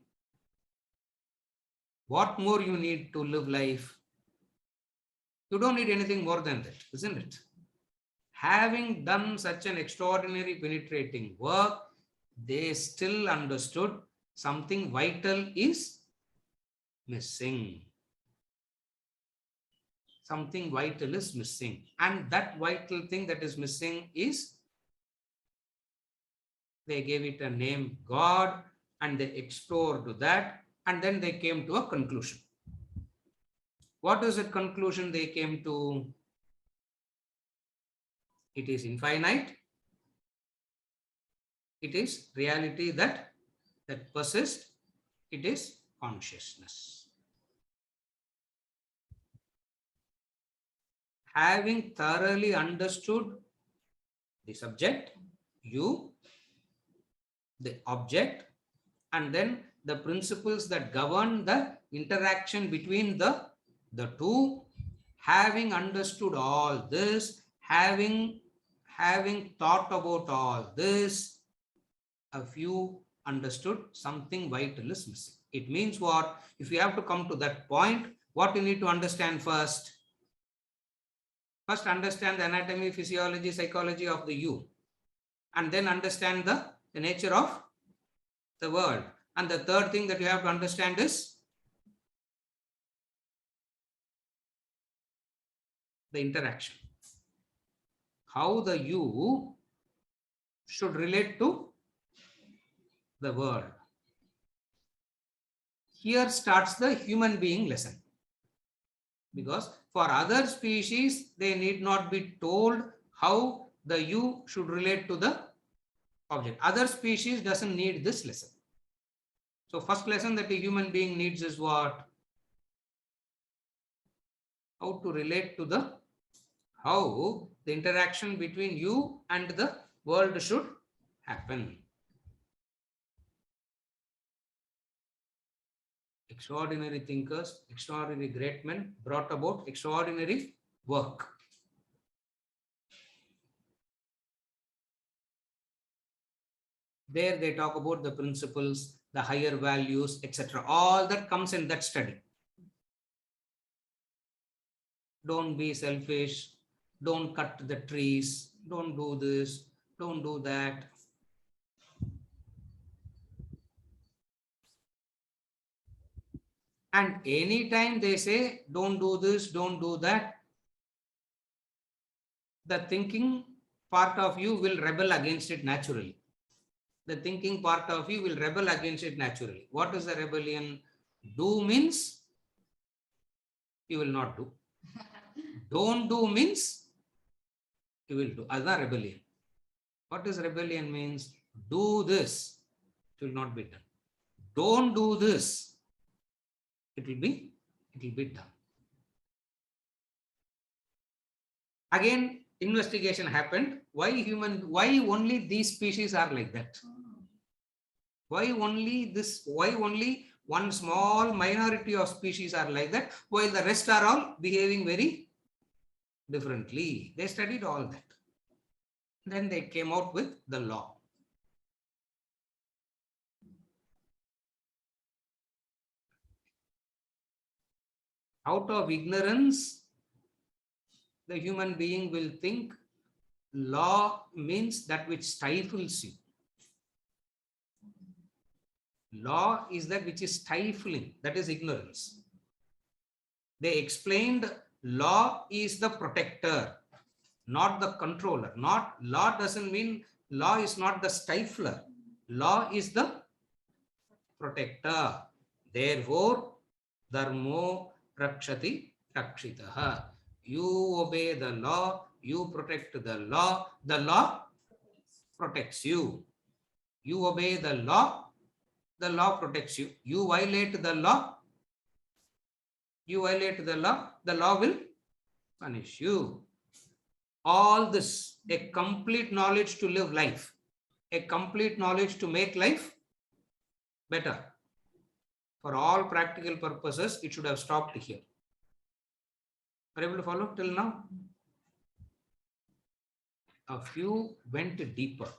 What more you need to live life? You don't need anything more than that, isn't it? Having done such an extraordinary penetrating work, they still understood something vital is missing. Something vital is missing. And that vital thing that is missing is, they gave it a name, God, and they explored that, and then they came to a conclusion. What is the conclusion they came to? It is infinite. It is reality that persists. It is consciousness. Having thoroughly understood the subject, you, the object, and then the principles that govern the interaction between the two, having understood all this, having thought about all this, a few understood something vital is missing. It means what? If you have to come to that point, what you need to understand first? First understand the anatomy, physiology, psychology of the you, and then understand the nature of the world. And the third thing that you have to understand is the interaction. How the you should relate to the world. Here starts the human being lesson. Because for other species, they need not be told how the you should relate to the object. Other species doesn't need this lesson. So first lesson that a human being needs is what? How to relate to the, how the interaction between you and the world should happen. Extraordinary thinkers, extraordinary great men brought about extraordinary work. There they talk about the principles, the higher values, etc. All that comes in that study. Don't be selfish. Don't cut the trees. Don't do this. Don't do that. And anytime they say, don't do this, don't do that, the thinking part of you will rebel against it naturally. The thinking part of you will rebel against it naturally. What is the rebellion? Do means you will not do. Don't do means you will do. That's rebellion. What is rebellion means? Do this, it will not be done. Don't do this, it will be done. Again, investigation happened. Why only these species are like that? Why only one small minority of species are like that, while the rest are all behaving very differently? They studied all that. Then they came out with the law. Out of ignorance, the human being will think law means that which stifles you. Law is that which is stifling. That is ignorance. They explained law is the protector, not the controller. Not law doesn't mean law is not the stifler. Law is the protector. Therefore, dharmo rakshati rakshitaha. You obey the law, you protect the law protects you. You obey the law protects you. You violate the law, the law will punish you. All this, a complete knowledge to live life, a complete knowledge to make life better. For all practical purposes, it should have stopped here. Are you able to follow till now? A few went deeper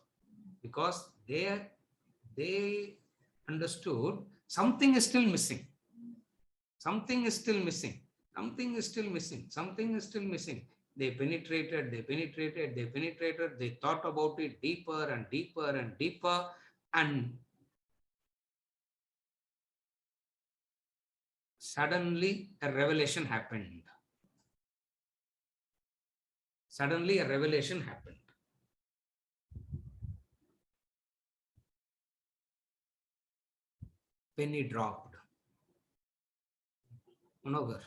because they understood something is still missing. Something is still missing. Something is still missing. Something is still missing. They penetrated, they thought about it deeper and deeper and deeper, and suddenly a revelation happened. Suddenly a revelation happened. Penny dropped. Manogar,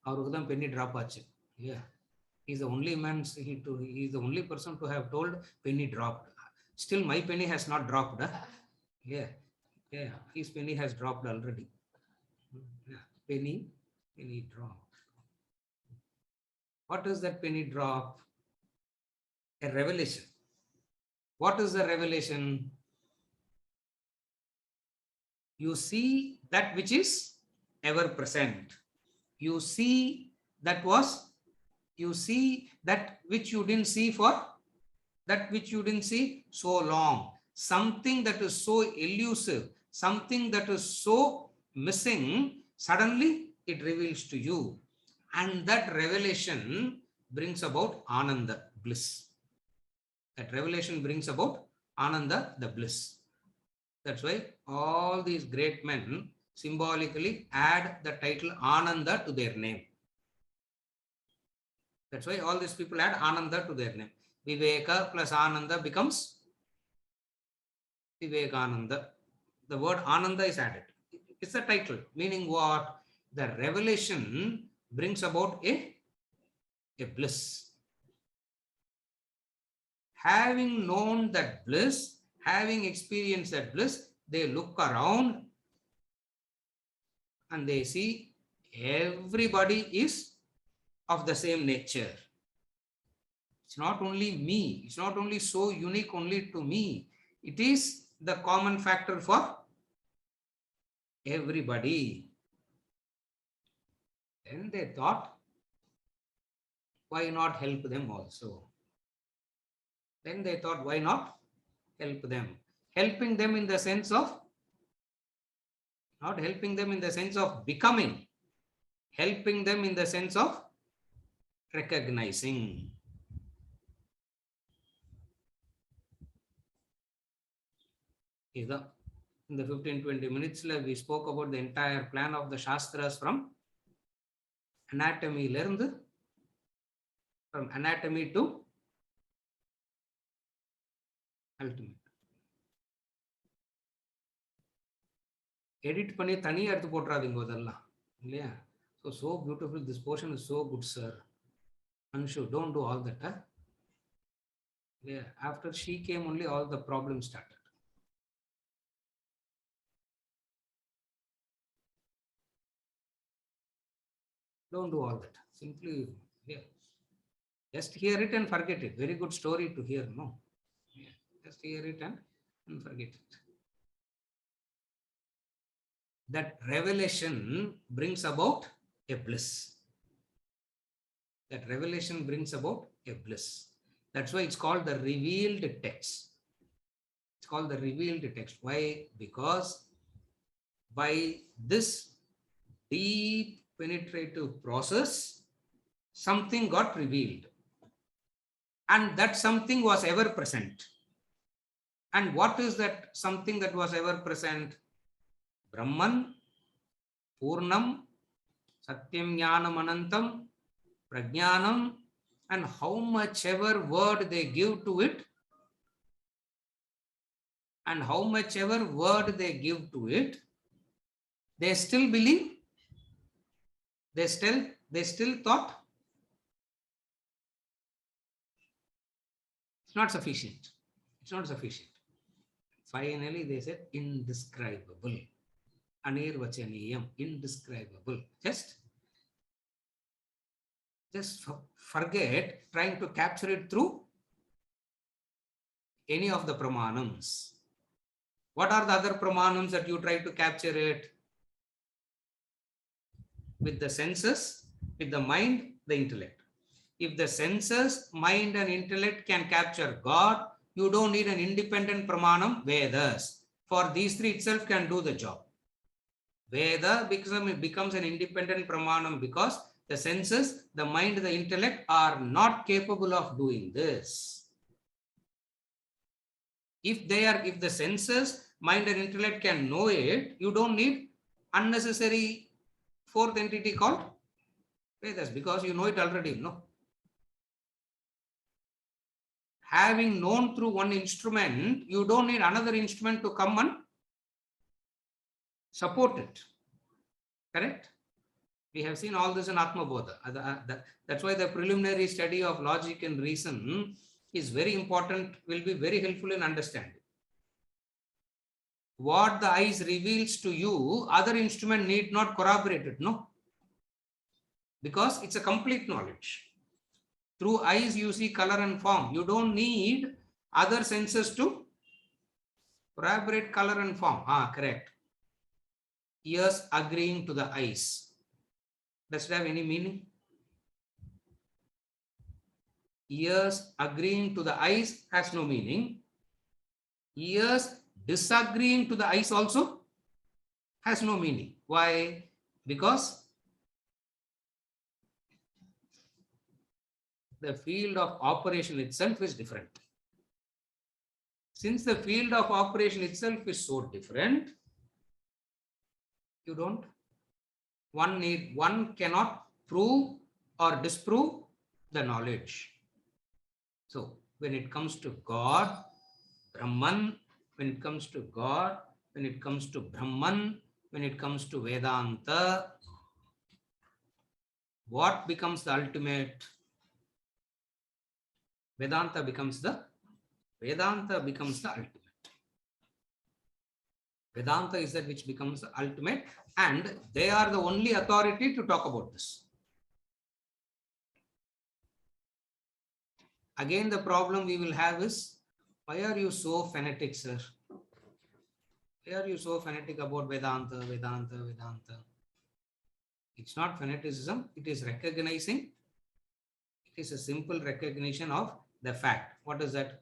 our penny drop achu. Yeah. He's the only man, he's the only person to have told penny dropped. Still my penny has not dropped. Huh? Yeah. Yeah. His penny has dropped already. Yeah. Penny dropped. What is that penny drop? A revelation. What is the revelation? You see that which is ever present. You see that which you didn't see so long. Something that is so elusive, something that is so missing, suddenly it reveals to you. And that revelation brings about Ananda, bliss. That revelation brings about Ananda, the bliss. That's why all these great men symbolically add the title Ananda to their name. That's why all these people add Ananda to their name. Viveka plus Ananda becomes Vivekananda. The word Ananda is added. It's a title, meaning what? The revelation brings about a bliss. Having known that bliss, having experienced that bliss, they look around and they see everybody is of the same nature. It's not only me. It's not only so unique only to me. It is the common factor for everybody. Then they thought, why not help them also? Then they thought, why not help them? Helping them in the sense of, not helping them in the sense of becoming, helping them in the sense of recognizing. In the 15-20 minutes, we spoke about the entire plan of the Shastras from anatomy to ultimate. Edit பண்ணி தனியா எடுத்து போட்றாதீங்க அதெல்லாம் இல்லையா? So beautiful, this portion is so good, sir. Anshu, don't do all that. Yeah, after she came only all the problems started. Don't do all that. Simply, yeah. Just hear it and forget it. Very good story to hear, no? Yeah. Just hear it and forget it. That revelation brings about a bliss. That revelation brings about a bliss. That's why it's called the revealed text. It's called the revealed text. Why? Because by this deep penetrative process, something got revealed. And that something was ever present. And what is that something that was ever present? Brahman, Purnam, Satyam Jnanam Anantam, Prajnanam, and how much ever word they give to it, and how much ever word they give to it, they still believe, they still thought it's not sufficient. It's not sufficient. Finally, they said indescribable. Anirvachaniyam, indescribable. Just forget trying to capture it through any of the pramanams. What are the other pramanams that you try to capture it? With the senses, with the mind, the intellect. If the senses, mind and intellect can capture God, you don't need an independent pramanam, Vedas. For these three itself can do the job. Veda becomes an independent pramanam because the senses, the mind, the intellect are not capable of doing this. If the senses, mind and intellect can know it, you don't need unnecessary fourth entity called Vedas because you know it already, no? Having known through one instrument, you don't need another instrument to come and support it. Correct? We have seen all this in Atma Bodha. That's why the preliminary study of logic and reason is very important, will be very helpful in understanding. What the eyes reveals to you, other instrument need not corroborate it, no? Because it's a complete knowledge. Through eyes, you see color and form. You don't need other senses to corroborate color and form. Correct. Ears agreeing to the eyes. Does it have any meaning? Ears agreeing to the eyes has no meaning. Ears disagreeing to the eyes also has no meaning. Why? Because the field of operation itself is different. Since the field of operation itself is so different, you don't. One cannot prove or disprove the knowledge. So when it comes to God, Brahman, when it comes to God, when it comes to Brahman, when it comes to Vedanta, what becomes the ultimate? Vedanta becomes the ultimate. Vedanta is that which becomes the ultimate, and they are the only authority to talk about this. Again, the problem we will have is, why are you so fanatic, sir? Why are you so fanatic about Vedanta? It's not fanaticism, it is recognizing. It is a simple recognition of the fact. What is that?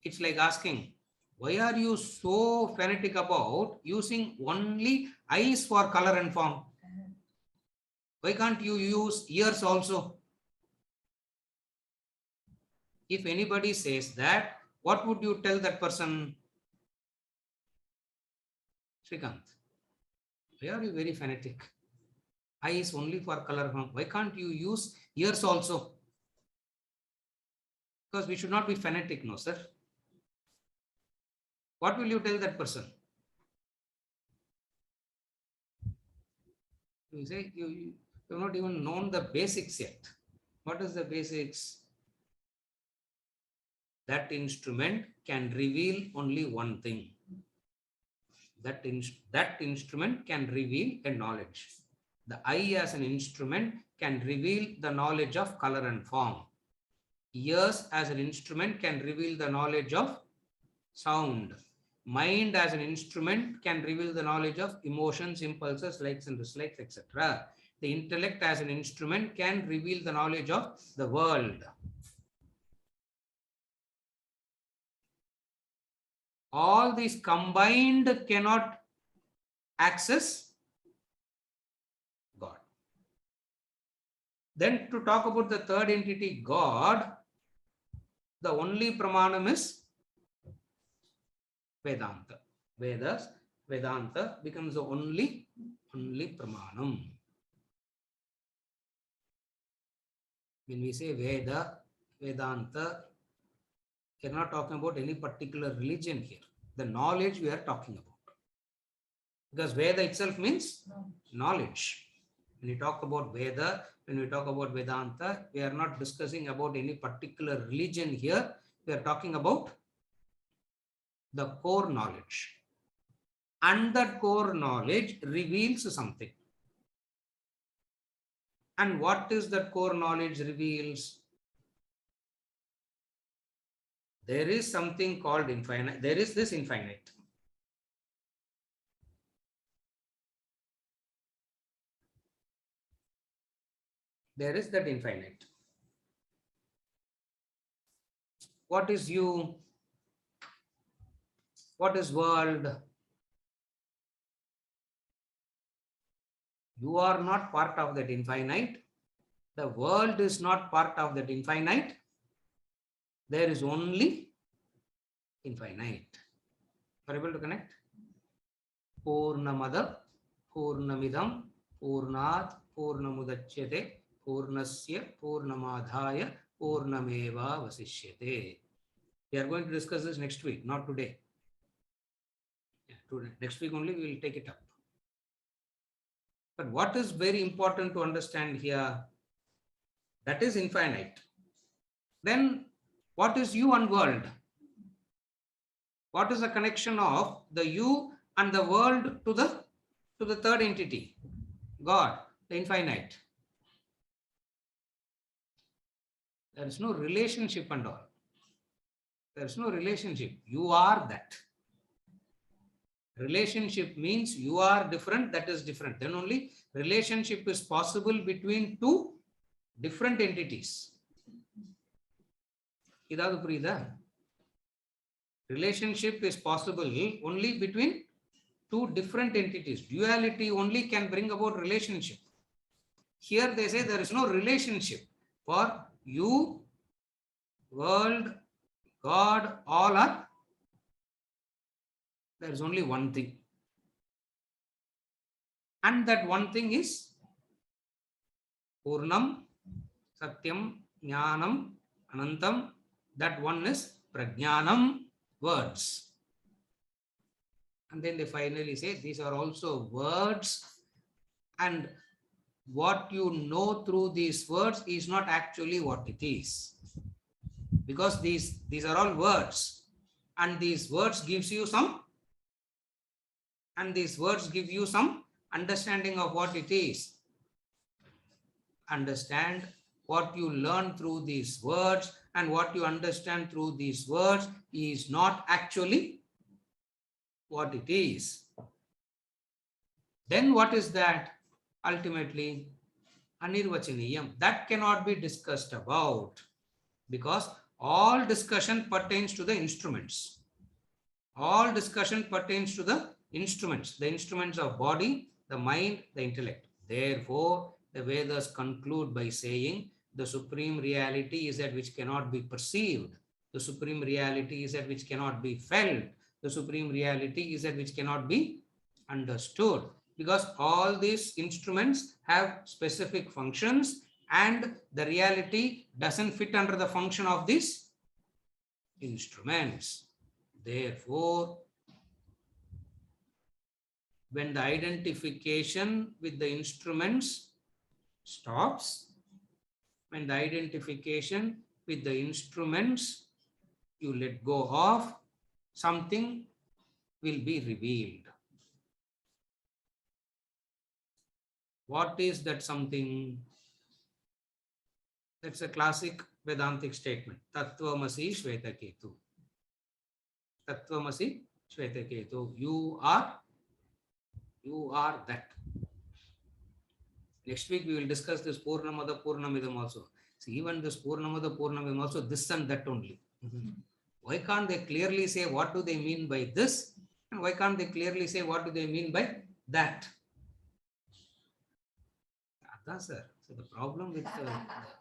It's like asking, why are you so fanatic about using only eyes for color and form? Why can't you use ears also? If anybody says that, what would you tell that person? Srikant, why are you very fanatic? Eyes only for color. Why can't you use ears also? Because we should not be fanatic, no, sir. What will you tell that person? You say you have not even known the basics yet. What is the basics? That instrument can reveal only one thing. That instrument can reveal a knowledge. The eye as an instrument can reveal the knowledge of color and form. Ears as an instrument can reveal the knowledge of sound. Mind as an instrument can reveal the knowledge of emotions, impulses, likes and dislikes, etc. The intellect as an instrument can reveal the knowledge of the world. All these combined cannot access God. Then to talk about the third entity, God, the only pramanam is Vedanta. Vedanta becomes the only pramanam. When we say Vedanta, we are not talking about any particular religion here. The knowledge we are talking about. Because Veda itself means knowledge. When we talk about Veda, when we talk about Vedanta, we are not discussing about any particular religion here. We are talking about the core knowledge. And that core knowledge reveals something. And what is that core knowledge reveals? There is something called infinite. There is this infinite. There is that infinite. What is you? What is world? You are not part of that infinite. The world is not part of that infinite. There is only infinite. Are you able to connect? Purnamada, Purnamidam, Purnat, Purnamudachyate, Purnasya, Purnamadhaya, Purnameva Vasishyate. We are going to discuss this next week, not today. Today. Next week only we will take it up. But what is very important to understand here? That is infinite. Then what is you and world? What is the connection of the you and the world to the third entity? God, the infinite. There is no relationship and all. There is no relationship. You are that. Relationship means you are different, that is different. Then only relationship is possible between two different entities. Idadu purida? Relationship is possible only between two different entities. Duality only can bring about relationship. Here they say there is no relationship. For you, world, God, all are There is only one thing. And that one thing is Purnam, Satyam, Jnanam, Anantam. That one is Prajnanam, words. And then they finally say these are also words, and what you know through these words is not actually what it is. Because these are all words, and these words gives you some, understanding of what it is. Understand what you learn through these words, and what you understand through these words is not actually what it is. Then what is that? Ultimately, anirvachaniyam. That cannot be discussed about, because all discussion pertains to the instruments. All discussion pertains to the instruments of body, the mind, the intellect. Therefore, the Vedas conclude by saying the supreme reality is that which cannot be perceived. The supreme reality is that which cannot be felt. The supreme reality is that which cannot be understood. Because all these instruments have specific functions, and the reality doesn't fit under the function of these instruments. Therefore, when the identification with the instruments stops, when the identification with the instruments you let go of, something will be revealed. What is that something? That's a classic Vedantic statement. Tattvamasi Shvetaketu. Tattvamasi Shvetaketu. You are that. Next week we will discuss this Purnamada Purnamidam also. See, even this Purnamada Purnamidam also, this and that only. Why can't they clearly say what do they mean by this? And why can't they clearly say what do they mean by that? Sir. So the problem with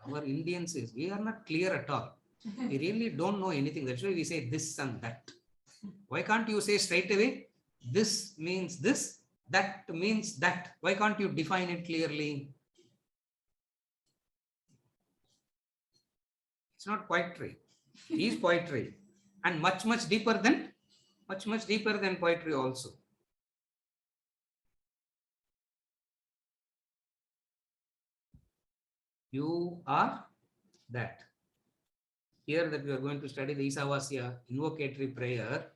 our Indians is we are not clear at all. We really don't know anything. That's why we say this and that. Why can't you say straight away, this means this, that means that? Why can't you define it clearly? It's not poetry. It is poetry. And much deeper than poetry also. You are that. Here that we are going to study the Isavasya invocatory prayer.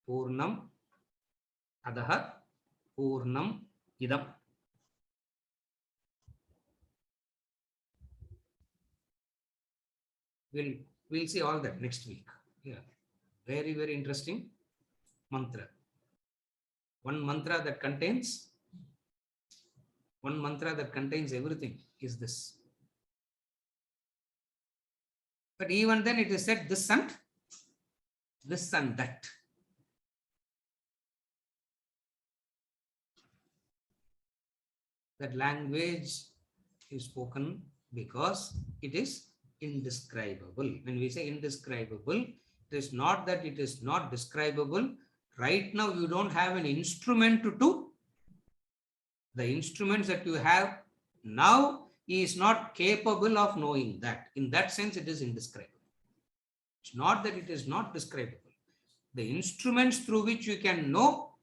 Purnam Adaha Purnam Idam. We'll see all that next week. Yeah. Very, very interesting mantra. One mantra that contains everything is this. But even then it is said this and that. That language is spoken because it is indescribable. When we say indescribable, it is not that it is not describable. Right now you don't have an instrument to do. The instruments that you have now is not capable of knowing that. In that sense, it is indescribable. It's not that it is not describable. The instruments through which you can know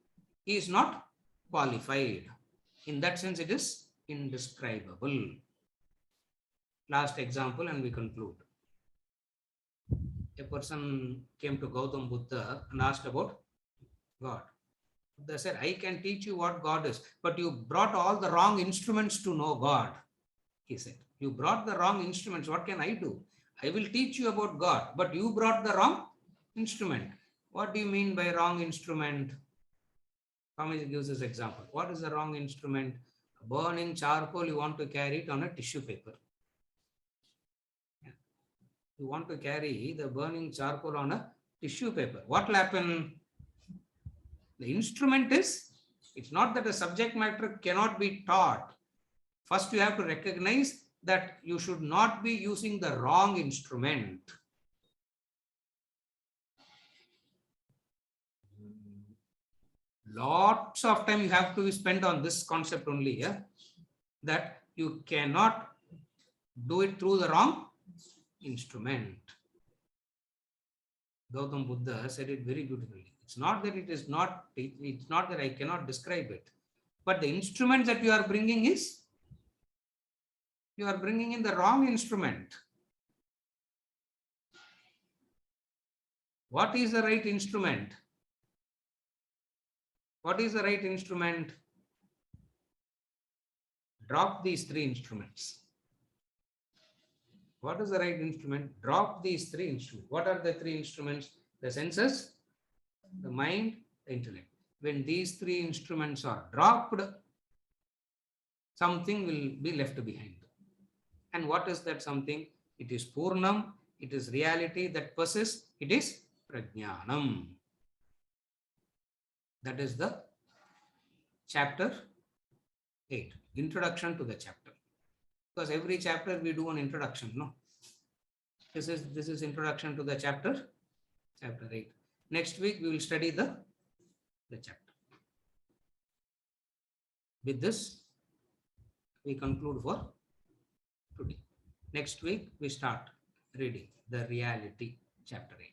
is not qualified. In that sense, it is indescribable. Last example, and we conclude. A person came to Gautam Buddha and asked about God. Buddha said, I can teach you what God is, but you brought all the wrong instruments to know God. He said, you brought the wrong instruments. What can I do? I will teach you about God, but you brought the wrong instrument. What do you mean by wrong instrument? Swamiji gives this example. What is the wrong instrument? Burning charcoal, you want to carry it on a tissue paper. You want to carry the burning charcoal on a tissue paper. What will happen? The instrument is, it's not that the subject matter cannot be taught. First, you have to recognize that you should not be using the wrong instrument. Lots of time you have to spend on this concept only, yeah? That you cannot do it through the wrong instrument. Gautam Buddha said it very beautifully. It's not that it's not that I cannot describe it, but the instrument that you are bringing in the wrong instrument. What is the right instrument? What is the right instrument? Drop these three instruments. What is the right instrument? Drop these three instruments. What are the three instruments? The senses, the mind, the intellect. When these three instruments are dropped, something will be left behind. And what is that something? It is Purnam, it is reality that persists, it is Prajnanam. That is the chapter 8, introduction to the chapter. Because every chapter we do an introduction, no? This is introduction to the chapter 8. Next week we will study the chapter. With this, we conclude for today. Next week we start reading the reality chapter 8.